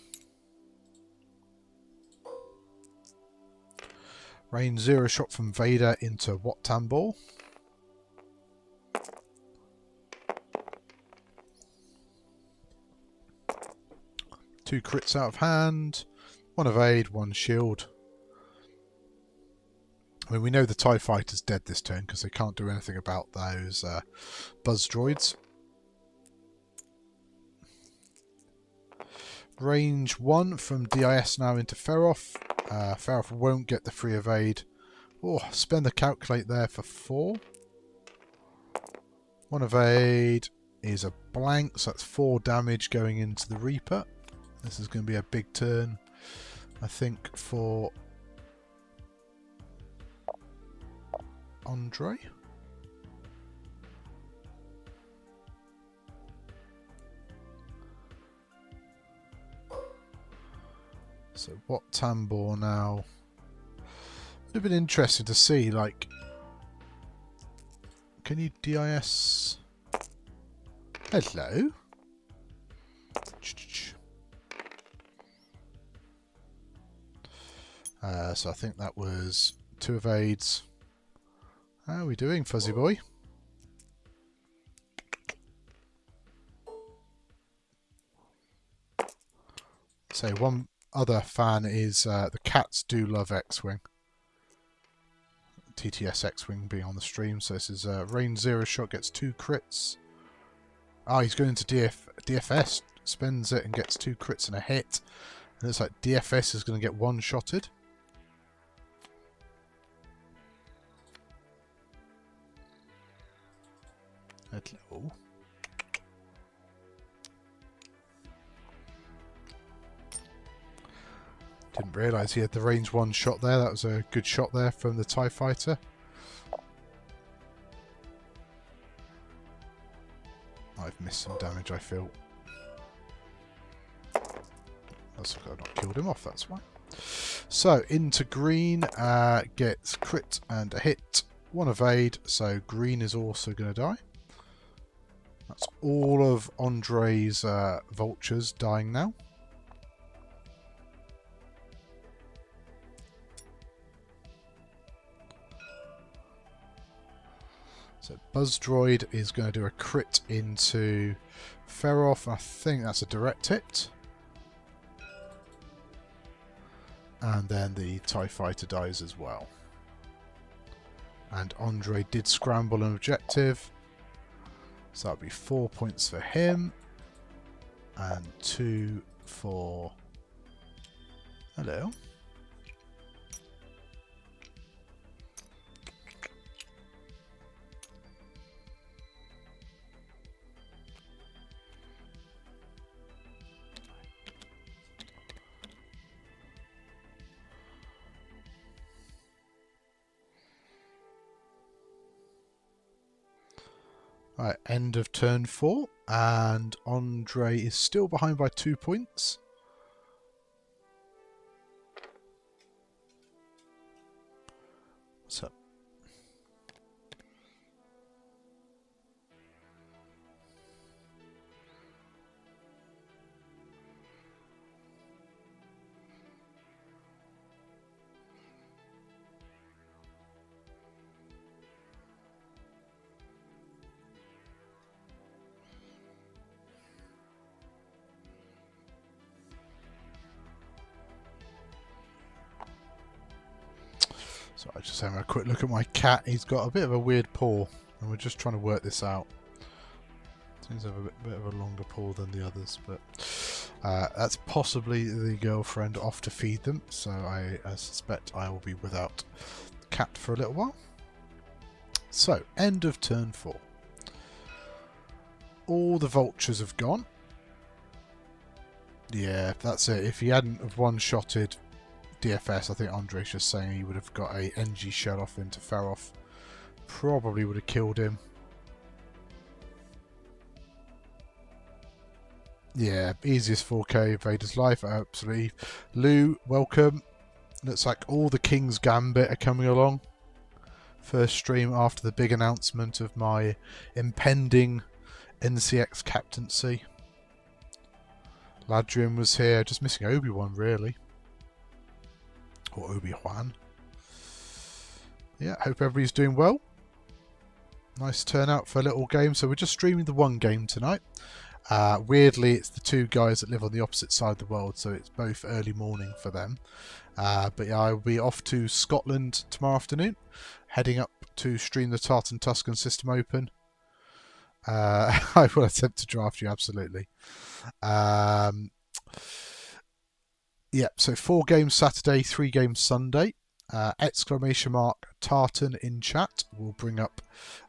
Range 0 shot from Vader into Wat-Tam Ball. Two crits out of hand. 1 evade, 1 shield. I mean, we know the TIE Fighter's dead this turn because they can't do anything about those Buzz Droids. Range 1 from DIS now into Feroff. Feroff won't get the free evade. Oh, spend the calculate there for 4. 1 evade is a blank, so that's 4 damage going into the Reaper. This is going to be a big turn, I think, for Andre. So what Tambor now? Would have been interesting to see, like, can you DIS? Hello. So I think that was 2 evades. How are we doing, Fuzzy Boy? So one other fan is the cats do love X-Wing. TTS X-Wing being on the stream. So this is range 0 shot, gets 2 crits. Ah, he's going to DFS, spends it and gets 2 crits and a hit. And it's like DFS is going to get 1-shotted. Hello. Didn't realise he had the range 1 shot there. That was a good shot there from the TIE Fighter. I've missed some damage, I feel. That's like I've not killed him off, that's why. So, into green, gets crit and a hit. 1 evade, so green is also going to die. That's all of Andre's vultures dying now. So Buzz Droid is going to do a crit into Feroff. I think that's a direct hit. And then the TIE Fighter dies as well. And Andre did scramble an objective. So that'll be 4 points for him. And 2 for... Hello. Right, end of turn 4, and Andre is still behind by 2 points. What's up? So I just having a quick look at my cat. He's got a bit of a weird paw, and we're just trying to work this out. Seems to have a bit of a longer paw than the others, but that's possibly the girlfriend off to feed them, so I suspect I will be without the cat for a little while. So, end of turn 4. All the vultures have gone. Yeah, that's it. If he hadn't have one-shotted DFS, I think Andre's just saying he would have got a NG shell off into Feroth. Probably would have killed him. Yeah, easiest 4K Vader's life, absolutely. Lou, welcome. Looks like all the King's Gambit are coming along. First stream after the big announcement of my impending NCX captaincy. Ladrian was here, just missing Obi-Wan really. Or Obi-Wan. Yeah, hope everybody's doing well. Nice turnout for a little game. So we're just streaming the one game tonight. Weirdly, it's the two guys that live on the opposite side of the world, so it's both early morning for them. But yeah, I'll be off to Scotland tomorrow afternoon, heading up to stream the Tauntaun Tuscan System Open. I will attempt to draft you, absolutely. Yeah, so 4 games Saturday, 3 games Sunday. Exclamation mark Tauntaun in chat will bring up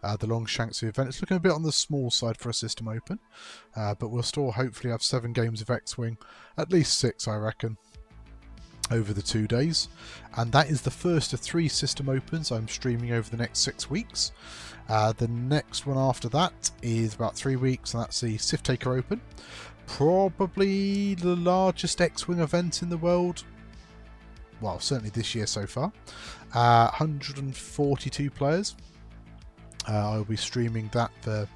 the Longshanks of the event. It's looking a bit on the small side for a System Open, but we'll still hopefully have 7 games of X-Wing, at least 6 I reckon, over the 2 days. And that is the first of 3 System Opens I'm streaming over the next 6 weeks. The next one after that is about 3 weeks, and that's the Sith Taker Open. Probably the largest X-Wing event in the world. Well, certainly this year so far. 142 players. I'll be streaming that for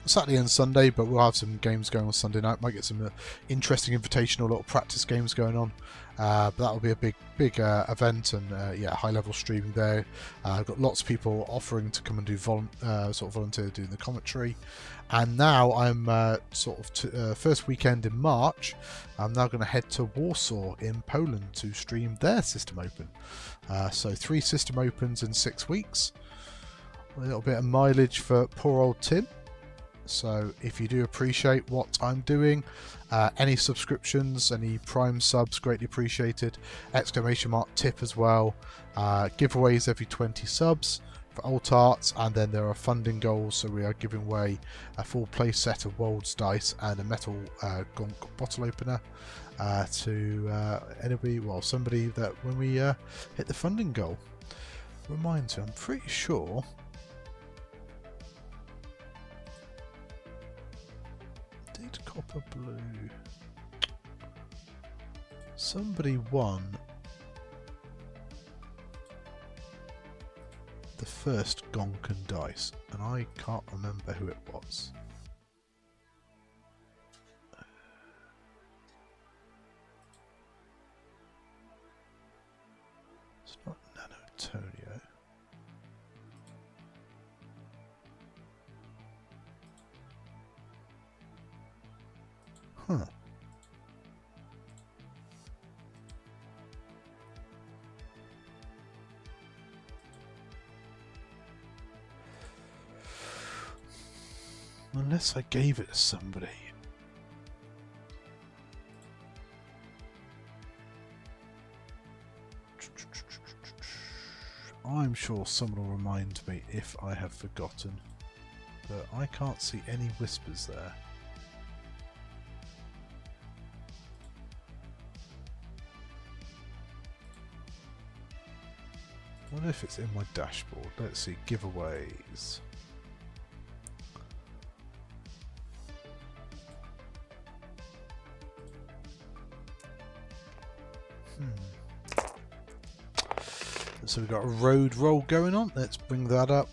Saturday and Sunday, but we'll have some games going on Sunday night. Might get some interesting invitational little practice games going on. But that will be a big event, and yeah, high level streaming there. I've got lots of people offering to come and do volunteer doing the commentary. And now I'm first weekend in March. I'm now going to head to Warsaw in Poland to stream their System Open. So 3 System Opens in 6 weeks. A little bit of mileage for poor old Tim. So if you do appreciate what I'm doing, any subscriptions, any Prime subs, greatly appreciated. Exclamation mark tip as well. Giveaways every 20 subs for alt arts, and then there are funding goals. So we are giving away a full play set of World's Dice and a metal gonk bottle opener to anybody, well, somebody that when we hit the funding goal. Reminds me, I'm pretty sure. Copper blue. Somebody won the first Gonk and Dice, and I can't remember who it was. It's not Nanotonio. Huh. Unless I gave it to somebody. I'm sure someone will remind me if I have forgotten, but I can't see any whispers there. I wonder if it's in my dashboard. Let's see, giveaways. So we've got a road roll going on. Let's bring that up.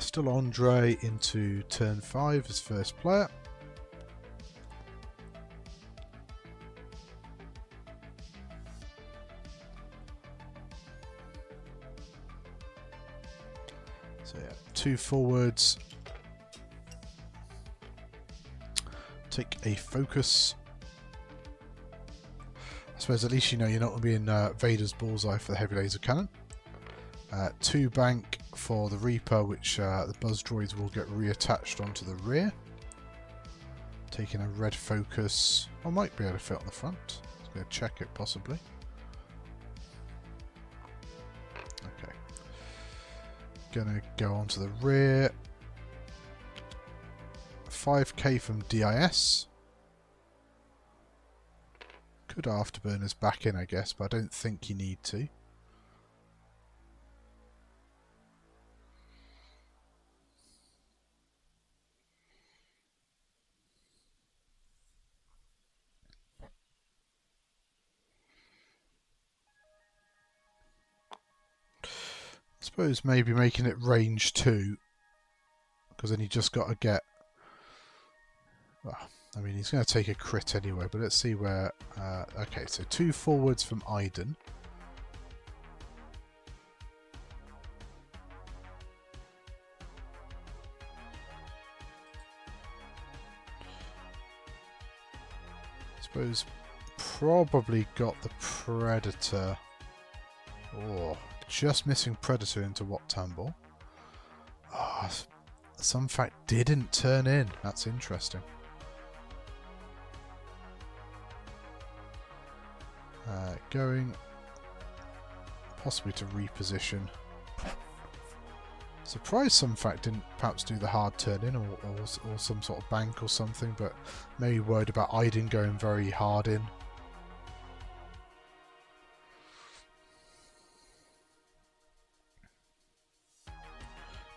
Still Andre into turn 5 as first player. So yeah, 2 forwards. Take a focus. I suppose at least you know you're not going to be in Vader's bullseye for the heavy laser cannon. 2 bank for the Reaper, which the buzz droids will get reattached onto the rear. Taking a red focus. I might be able to fit on the front. Let's go check it possibly. Okay. Gonna go onto the rear. 5k from DIS. Could afterburners back in, I guess, but I don't think you need to. I suppose maybe making it range 2, because then you just got to get... Well, I mean, he's going to take a crit anyway, but let's see where... okay, so 2 forwards from Iden. I suppose probably got the Predator. Oh, just missing Predator into Wat Tambor. Oh, some fact didn't turn in. That's interesting. Going possibly to reposition. Surprised some fact didn't perhaps do the hard turn in or some sort of bank or something, but maybe worried about Iden going very hard in.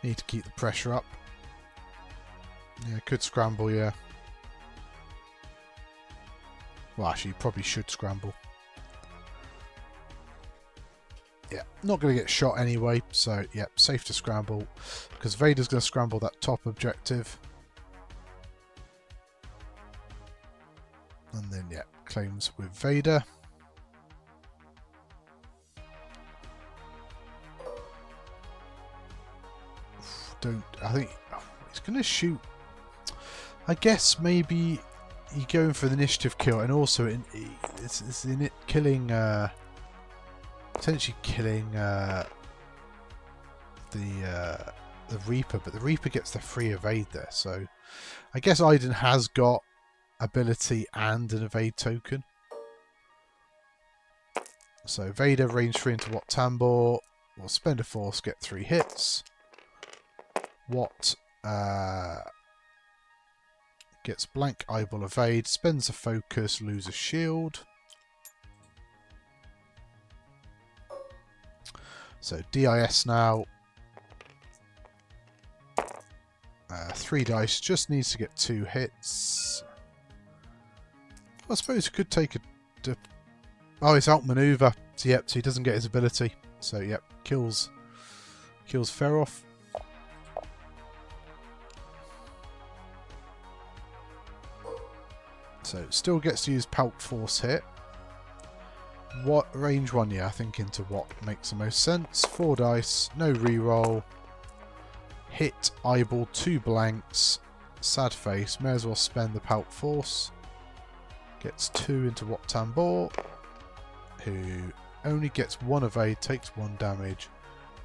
Need to keep the pressure up. Yeah, could scramble, yeah. Well, actually, you probably should scramble. Yeah, not going to get shot anyway, so yeah, safe to scramble. Because Vader's going to scramble that top objective. And then, yeah, claims with Vader. I think he's going to shoot. I guess maybe you're going for the initiative kill, and also it's in it killing, potentially killing the Reaper, but the Reaper gets the free evade there. So I guess Iden has got ability and an evade token. So Vader range 3 into Wat Tambor. Will spend a force, get 3 hits. Wat gets blank eyeball evade, spends a focus, loses shield. So DIS now. 3 dice, just needs to get 2 hits. I suppose he could take a... Oh, it's outmaneuver. So yep, so he doesn't get his ability. So yep, kills Feroff. So still gets to use Pulp Force hit. What range 1? Yeah, I think into what makes the most sense. 4 dice, no reroll. Hit, eyeball, 2 blanks. Sad face. May as well spend the Pulp Force. Gets 2 into Wat Tambor, who only gets 1 evade, takes 1 damage.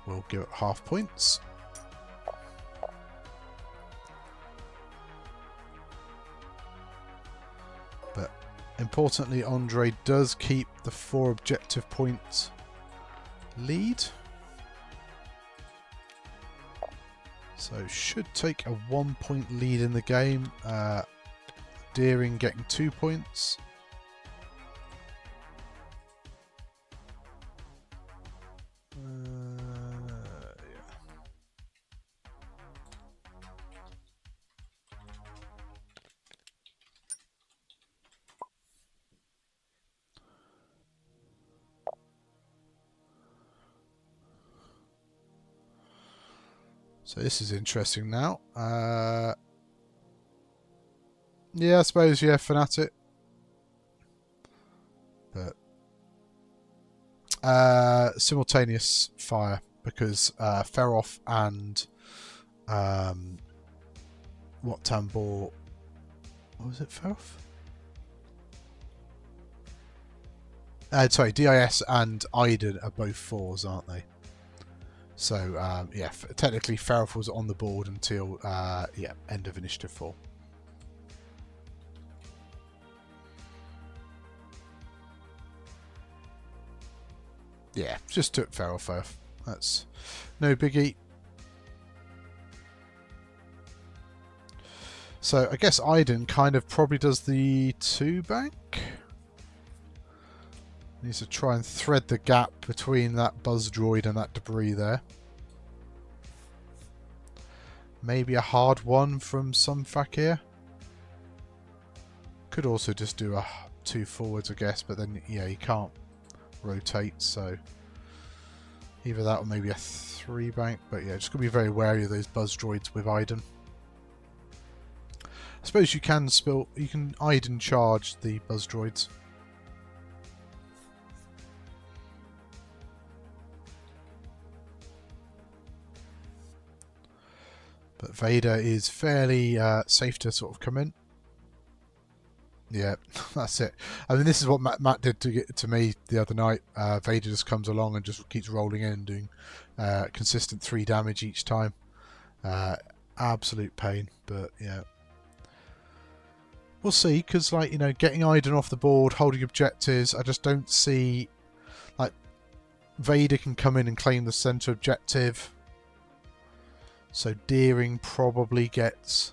We'll give it half points. But importantly, Andre does keep the 4 objective point lead. So should take a 1 point lead in the game. Deering getting 2 points. So this is interesting now. Yeah, I suppose, yeah, Fanatic. But simultaneous fire, because Feroff and Wat Tambor... What was it, Feroff? Sorry, DIS and Iden are both 4s, aren't they? So, yeah, technically Ferrofal's on the board until, yeah, end of Initiative 4. Yeah, just took Ferrofal. That's no biggie. So I guess Iden kind of probably does the 2 bank. Needs to try and thread the gap between that buzz droid and that debris there. Maybe a hard one from some Fakir. Could also just do a 2 forwards, I guess, but then yeah, you can't rotate, so either that or maybe a 3 bank. But yeah, just gotta be very wary of those buzz droids with Iden. I suppose you can Iden charge the buzz droids. But Vader is fairly safe to sort of come in. Yeah, that's it. I mean, this is what Matt did to me the other night. Vader just comes along and just keeps rolling in, doing consistent 3 damage each time. Absolute pain, but yeah. We'll see, because, like, you know, getting Iden off the board, holding objectives, I just don't see... Like, Vader can come in and claim the center objective. So Deering probably gets...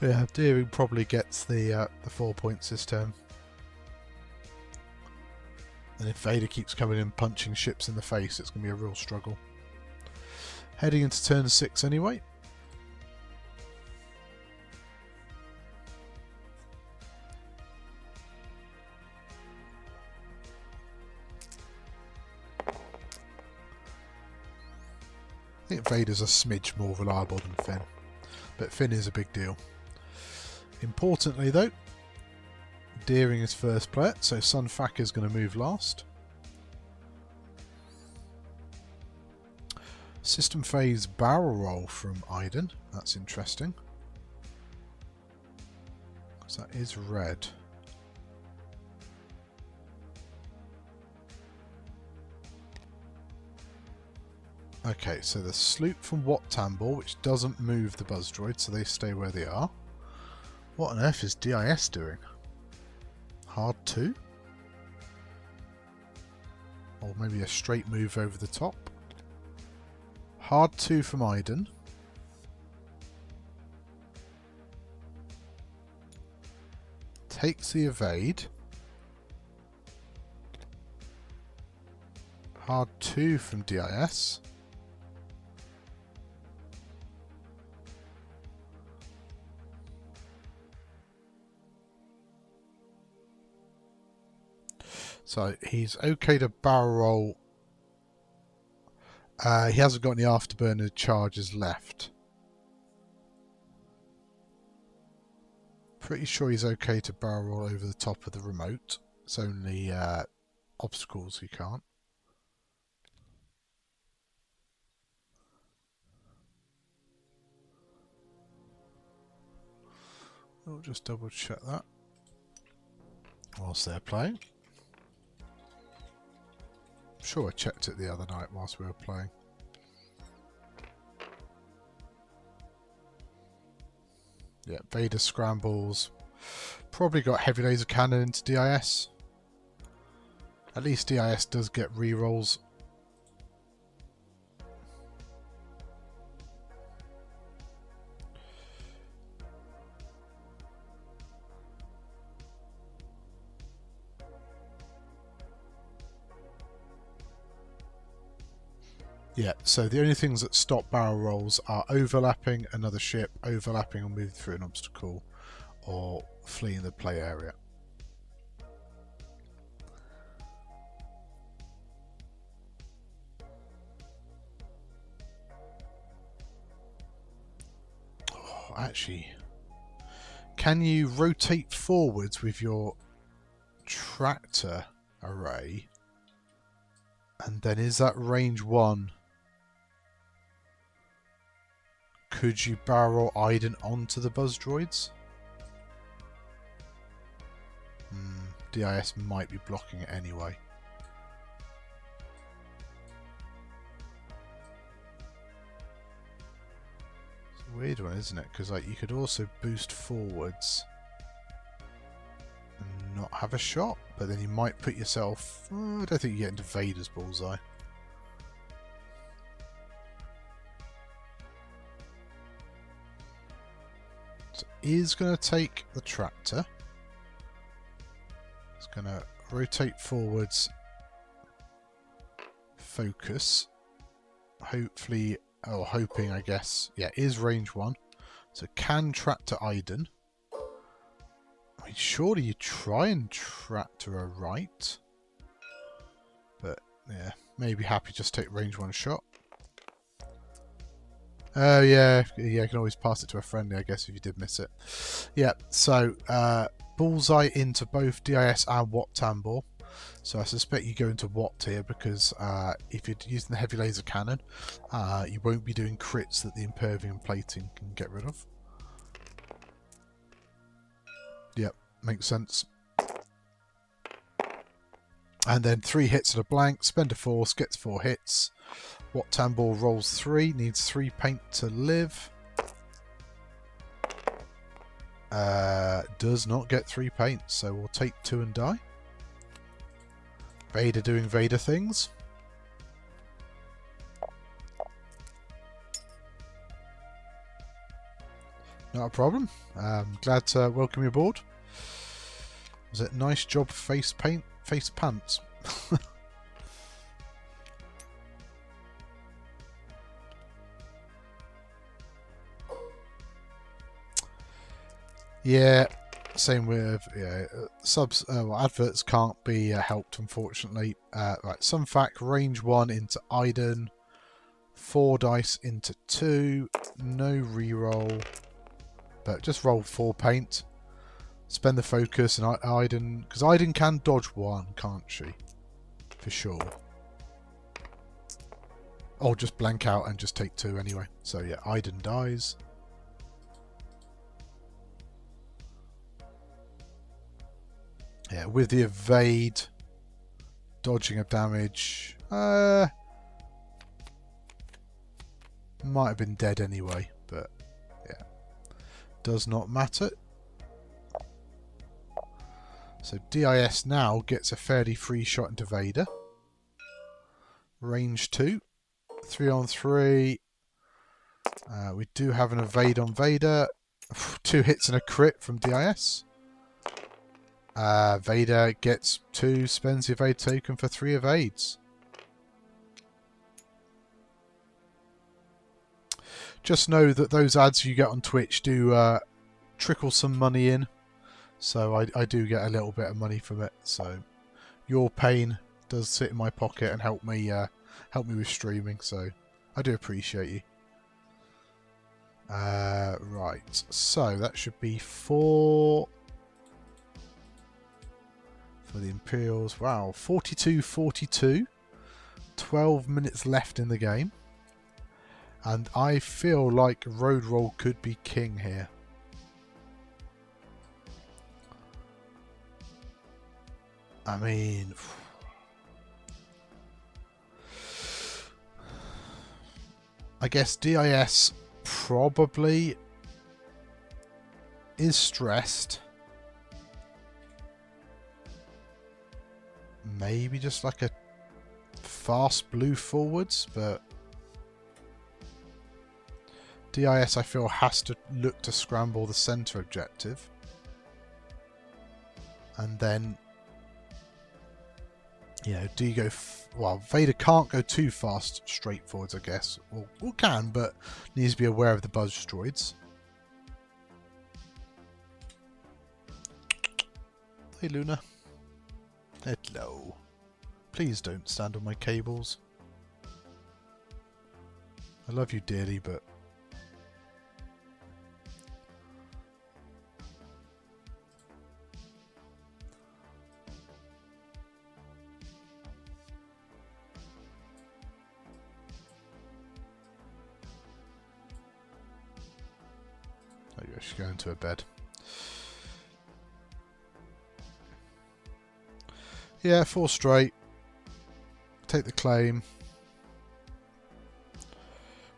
Yeah, Deering probably gets the 4 points this turn. And if Vader keeps coming in punching ships in the face, it's going to be a real struggle. Heading into turn 6 anyway. I think Vader's a smidge more reliable than Finn, but Finn is a big deal. Importantly though, Deering is first player, so Sun Fak is going to move last. System phase barrel roll from Iden, that's interesting. Because that is red. Okay, so the sloop from Wat Tambor, which doesn't move the buzz droid, so they stay where they are. What on earth is DIS doing? Hard 2? Or maybe a straight move over the top. Hard 2 from Iden. Takes the evade. Hard 2 from DIS. So he's okay to barrel roll. He hasn't got any afterburner charges left. Pretty sure he's okay to barrel roll over the top of the remote. It's only obstacles he can't. We'll just double check that whilst they're playing. I'm sure I checked it the other night whilst we were playing. Yeah, Vader scrambles. Probably got heavy laser cannon into DIS. At least DIS does get rerolls. Yeah, so the only things that stop barrel rolls are overlapping another ship, overlapping or moving through an obstacle, or fleeing the play area. Oh, actually, can you rotate forwards with your tractor array? And then is that range 1? Could you barrel Iden onto the buzz droids? DIS might be blocking it anyway. It's a weird one, isn't it? Because like you could also boost forwards and not have a shot, but then you might put yourself... I don't think you get into Vader's bullseye. So is going to take the tractor. It's going to rotate forwards, focus, hopefully, or hoping I guess, yeah, is range 1. So can tractor Iden. I mean, surely you try and tractor a right. But yeah, maybe happy just take range 1 shot. Oh yeah, you can always pass it to a friendly, I guess, if you did miss it. Yeah, so bullseye into both DIS and Watt Tambor. So I suspect you go into Watt here because if you're using the heavy laser cannon, you won't be doing crits that the impervium plating can get rid of. Yep, makes sense. And then 3 hits at a blank, spend a force, gets 4 hits. Watt Tambor rolls 3, needs 3 paint to live. Does not get 3 paint, so we'll take 2 and die. Vader doing Vader things. Not a problem. Glad to welcome you aboard. Was it nice job face pants? Yeah, same with subs. Well, adverts can't be helped, unfortunately. Right, some fact range 1 into Iden, 4 dice into 2, no reroll, but just roll 4 paint. Spend the focus and Iden, because Iden can dodge 1, can't she? For sure. Or just blank out and just take 2 anyway. So yeah, Iden dies. Yeah, with the evade, dodging of damage, might have been dead anyway, but yeah, does not matter. So DIS now gets a fairly free shot into Vader. Range 2, 3 on 3. We do have an evade on Vader. 2 hits and a crit from DIS. Vader gets 2, spends the evade token for 3 evades. Just know that those ads you get on Twitch do trickle some money in. So I do get a little bit of money from it. So your pain does sit in my pocket and help me with streaming. So I do appreciate you. Right, so that should be 4 for the Imperials. Wow, 42-42. 12 minutes left in the game. And I feel like Road Roll could be king here. I mean... I guess DIS probably is stressed. Maybe just like a fast blue forwards, but DIS I feel has to look to scramble the center objective. And then, you know, do you go... well, Vader can't go too fast straight forwards, I guess. Well, can, but needs to be aware of the buzz droids. Hey, Luna. Hello. Please don't stand on my cables. I love you dearly, but... oh, yeah, she's going to her bed. Yeah, 4 straight. Take the claim.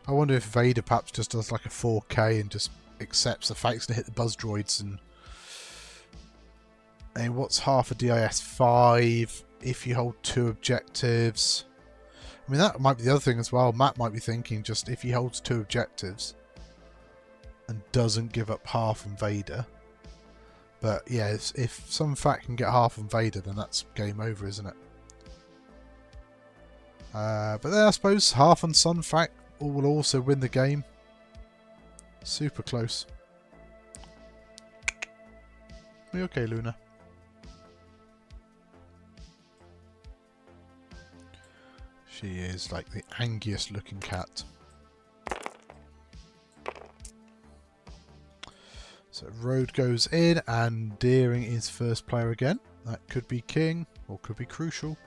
I wonder if Vader perhaps just does like a 4K and just accepts the fact to hit the buzz droids. And what's half a DIS? 5 if you hold 2 objectives. I mean, that might be the other thing as well. Matt might be thinking just if he holds 2 objectives and doesn't give up half on Vader. But yeah, if some fact can get half on Vader, then that's game over, isn't it? But then I suppose half on Sun fact will also win the game. Super close. Are you okay, Luna? She is like the angriest looking cat. So Road goes in and Deering is first player again. That could be king or could be crucial.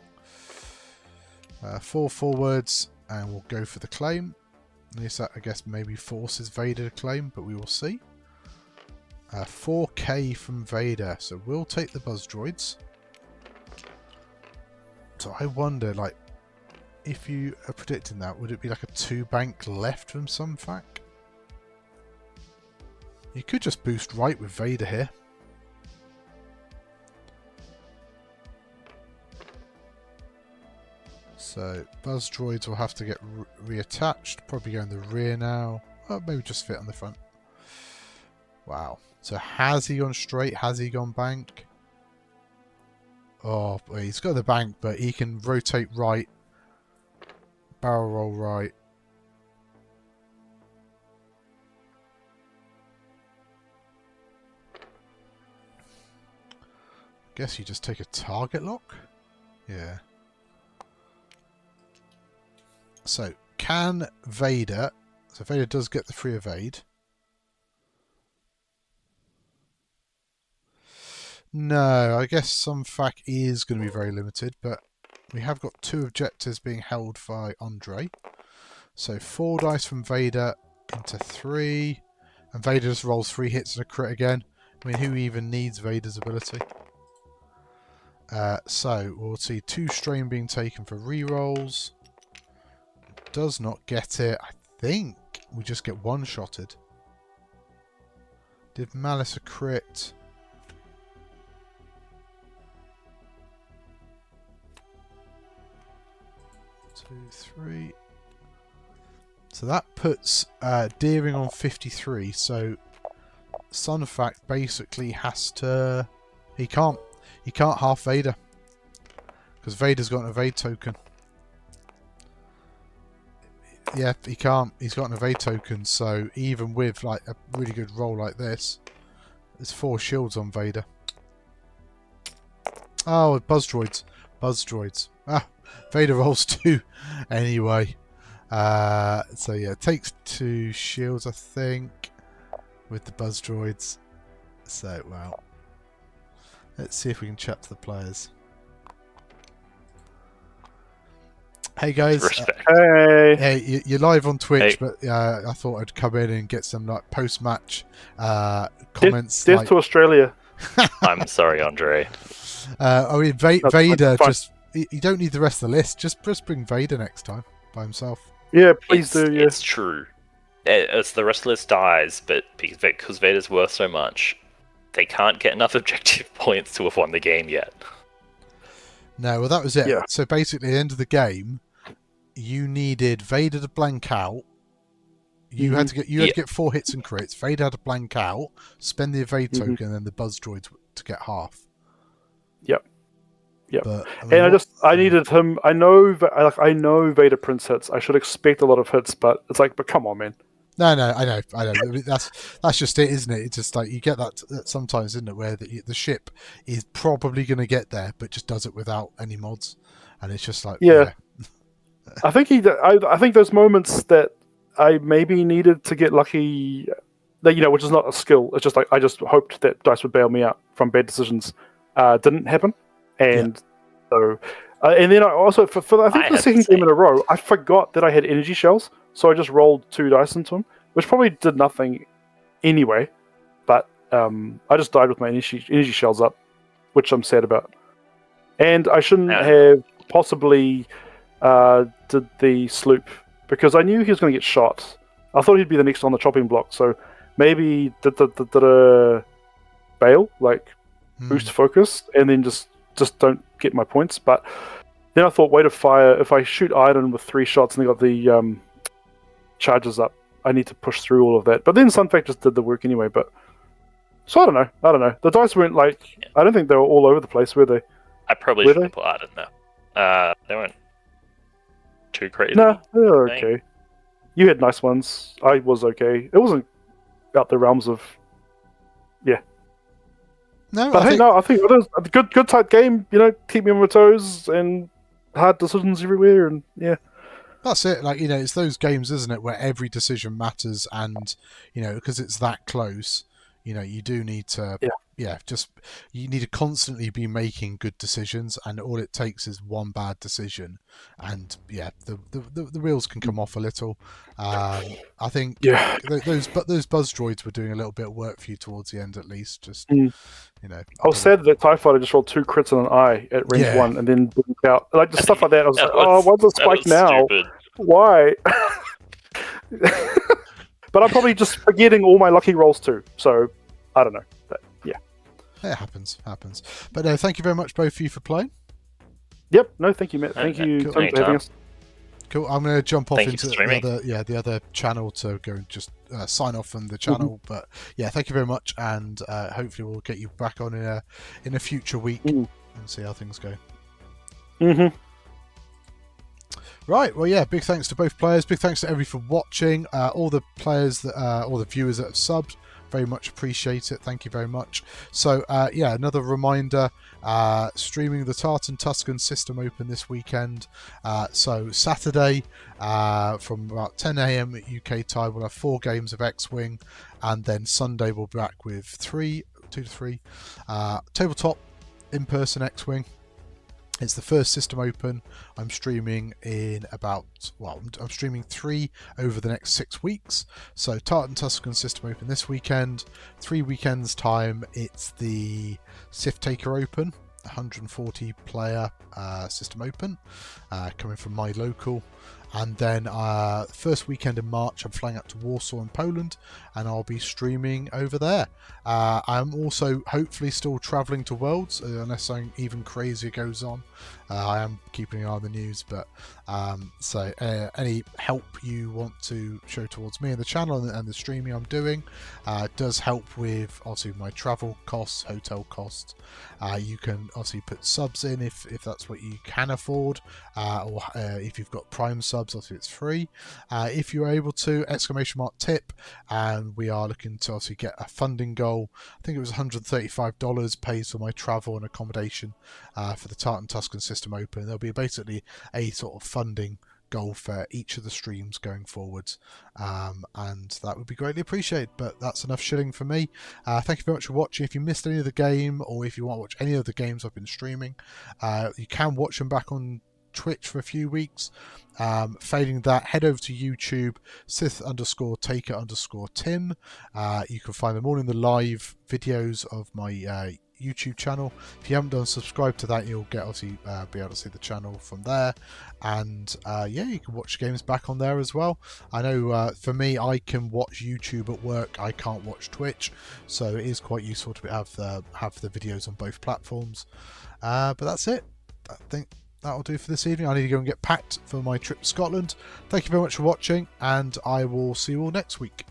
4 forwards and we'll go for the claim. At least that I guess maybe forces Vader to claim, but we will see. 4K from Vader, so we'll take the buzz droids. So I wonder, like, if you are predicting that, would it be like a 2 bank left from some fact? You could just boost right with Vader here. So buzz droids will have to get reattached. Probably go in the rear now. Oh, maybe just fit on the front. Wow. So has he gone straight? Has he gone bank? Oh, well, he's got the bank, but he can rotate right. Barrel roll right. Guess you just take a target lock? Yeah. So, can Vader... So Vader does get the free evade. No, I guess some fact is going to be very limited, but we have got 2 objectives being held by Andre. So 4 dice from Vader into 3. And Vader just rolls 3 hits and a crit again. I mean, who even needs Vader's ability? So we'll see 2 strain being taken for rerolls. Does not get it. I think we just get one-shotted. Did Malice a crit? Two, 3. So that puts Deering on 53. So Sun Fact basically has to... He can't half Vader. Because Vader's got an evade token. Yeah, he can't. He's got an evade token, so even with like a really good roll like this, there's 4 shields on Vader. Oh, buzz droids. Buzz droids. Ah, Vader rolls 2 anyway. So yeah, it takes 2 shields, I think, with the buzz droids. So, well, let's see if we can chat to the players. Hey guys, hey, you're live on Twitch, hey. But I thought I'd come in and get some like post-match comments. Death to Australia. I'm sorry, Andre. I mean, Vader just you don't need the rest of the list. Just bring Vader next time by himself. Yeah, please do. Yeah, it's true. As the rest of the list dies, but because Vader's worth so much, they can't get enough objective points to have won the game yet. No, well that was it. Yeah. So basically, at the end of the game, you needed Vader to blank out. You had to get 4 hits and crits. Vader had to blank out, spend the evade token, and then the buzz droids to get half. Yep. But, I mean, and I needed him. I know Vader Prince hits. I should expect a lot of hits, but it's like, but come on, man. No, I know. I mean, that's just it, isn't it? It's just like you get that sometimes, isn't it? Where the ship is probably going to get there, but just does it without any mods, and it's just like I think I think those moments that I maybe needed to get lucky, that which is not a skill. It's just like I just hoped that dice would bail me out from bad decisions. Didn't happen, and so. And then I also, for I think the second game in a row, I forgot that I had energy shells, so I just rolled 2 dice into them, which probably did nothing anyway, but I just died with my energy shells up, which I'm sad about. And I shouldn't Yeah. have possibly did the sloop because I knew he was going to get shot. I thought he'd be the next on the chopping block, so maybe did a bail, like boost focus, and then just don't get my points. But then I thought, wait a fire. If I shoot Iden with 3 shots and they got the charges up, I need to push through all of that. But then Sunfact just did the work anyway. But so I don't know. The dice weren't like I don't think they were all over the place, were they? I probably Were should have put Arden there. They weren't too crazy. No, they were okay. You had nice ones. I was okay. It wasn't out the realms of No, But I think it was a good tight game. You know, keep me on my toes and hard decisions everywhere. And yeah, that's it. Like, it's those games, isn't it, where every decision matters, and because it's that close, you do need to. You need to constantly be making good decisions, and all it takes is one bad decision, and the wheels can come off a little. I think those buzz droids were doing a little bit of work for you towards the end, at least. Just I was sad that TIE Fighter just rolled 2 crits and an eye at range 1 and then blinked out. Like just stuff like that. I was like, why's the spike now? Stupid. Why? But I'm probably just forgetting all my lucky rolls too. So I don't know. But yeah. It happens. But no, thank you very much, both of you, for playing. Yep. No, thank you, Matt. Thank you, cool. Tom, for having us. Cool. I'm going to jump off into the other channel to go and just sign off from the channel. But yeah, thank you very much, and hopefully we'll get you back on in a future week and see how things go. Right. Well, yeah. Big thanks to both players. Big thanks to everybody for watching. All the players all the viewers that have subbed. Very much appreciate it. Thank you very much. So another reminder, streaming the Tauntaun Tuscan System Open this weekend. So Saturday from about 10 a.m. at UK time, we'll have 4 games of X-Wing, and then Sunday we'll be back with 2 to 3 tabletop in-person X-Wing. It's the first System Open. I'm streaming I'm streaming 3 over the next 6 weeks. So Tauntaun Tuscan System Open this weekend. 3 weekends time, it's the Sith Taker Open, 140 player System Open, coming from my local. And then first weekend in March, I'm flying out to Warsaw in Poland, and I'll be streaming over there. I'm also hopefully still travelling to Worlds, unless something even crazier goes on. I am keeping an eye on the news, but so any help you want to show towards me and the channel and the streaming I'm doing does help with obviously my travel costs, hotel costs. You can obviously put subs in if that's what you can afford, or if you've got Prime subs, obviously it's free. If you're able to, !tip, and we are looking to obviously get a funding goal. I think it was $135 pays for my travel and accommodation for the Tauntaun Tuscan System Open. There'll be basically a sort of funding goal for each of the streams going forwards, and that would be greatly appreciated. But that's enough shilling for me. Thank you very much for watching. If you missed any of the game, or if you want to watch any of the games I've been streaming, you can watch them back on Twitch for a few weeks. Failing that, head over to YouTube, Sith_Taker_Tim. You can find them all in the live videos of my YouTube channel. If you haven't done, subscribe to that. You'll get obviously be able to see the channel from there, and you can watch games back on there as well. I know for me, I can watch YouTube at work. I can't watch Twitch, so it is quite useful to have the videos on both platforms. But that's it. I think that'll do for this evening. I need to go and get packed for my trip to Scotland. Thank you very much for watching, and I will see you all next week.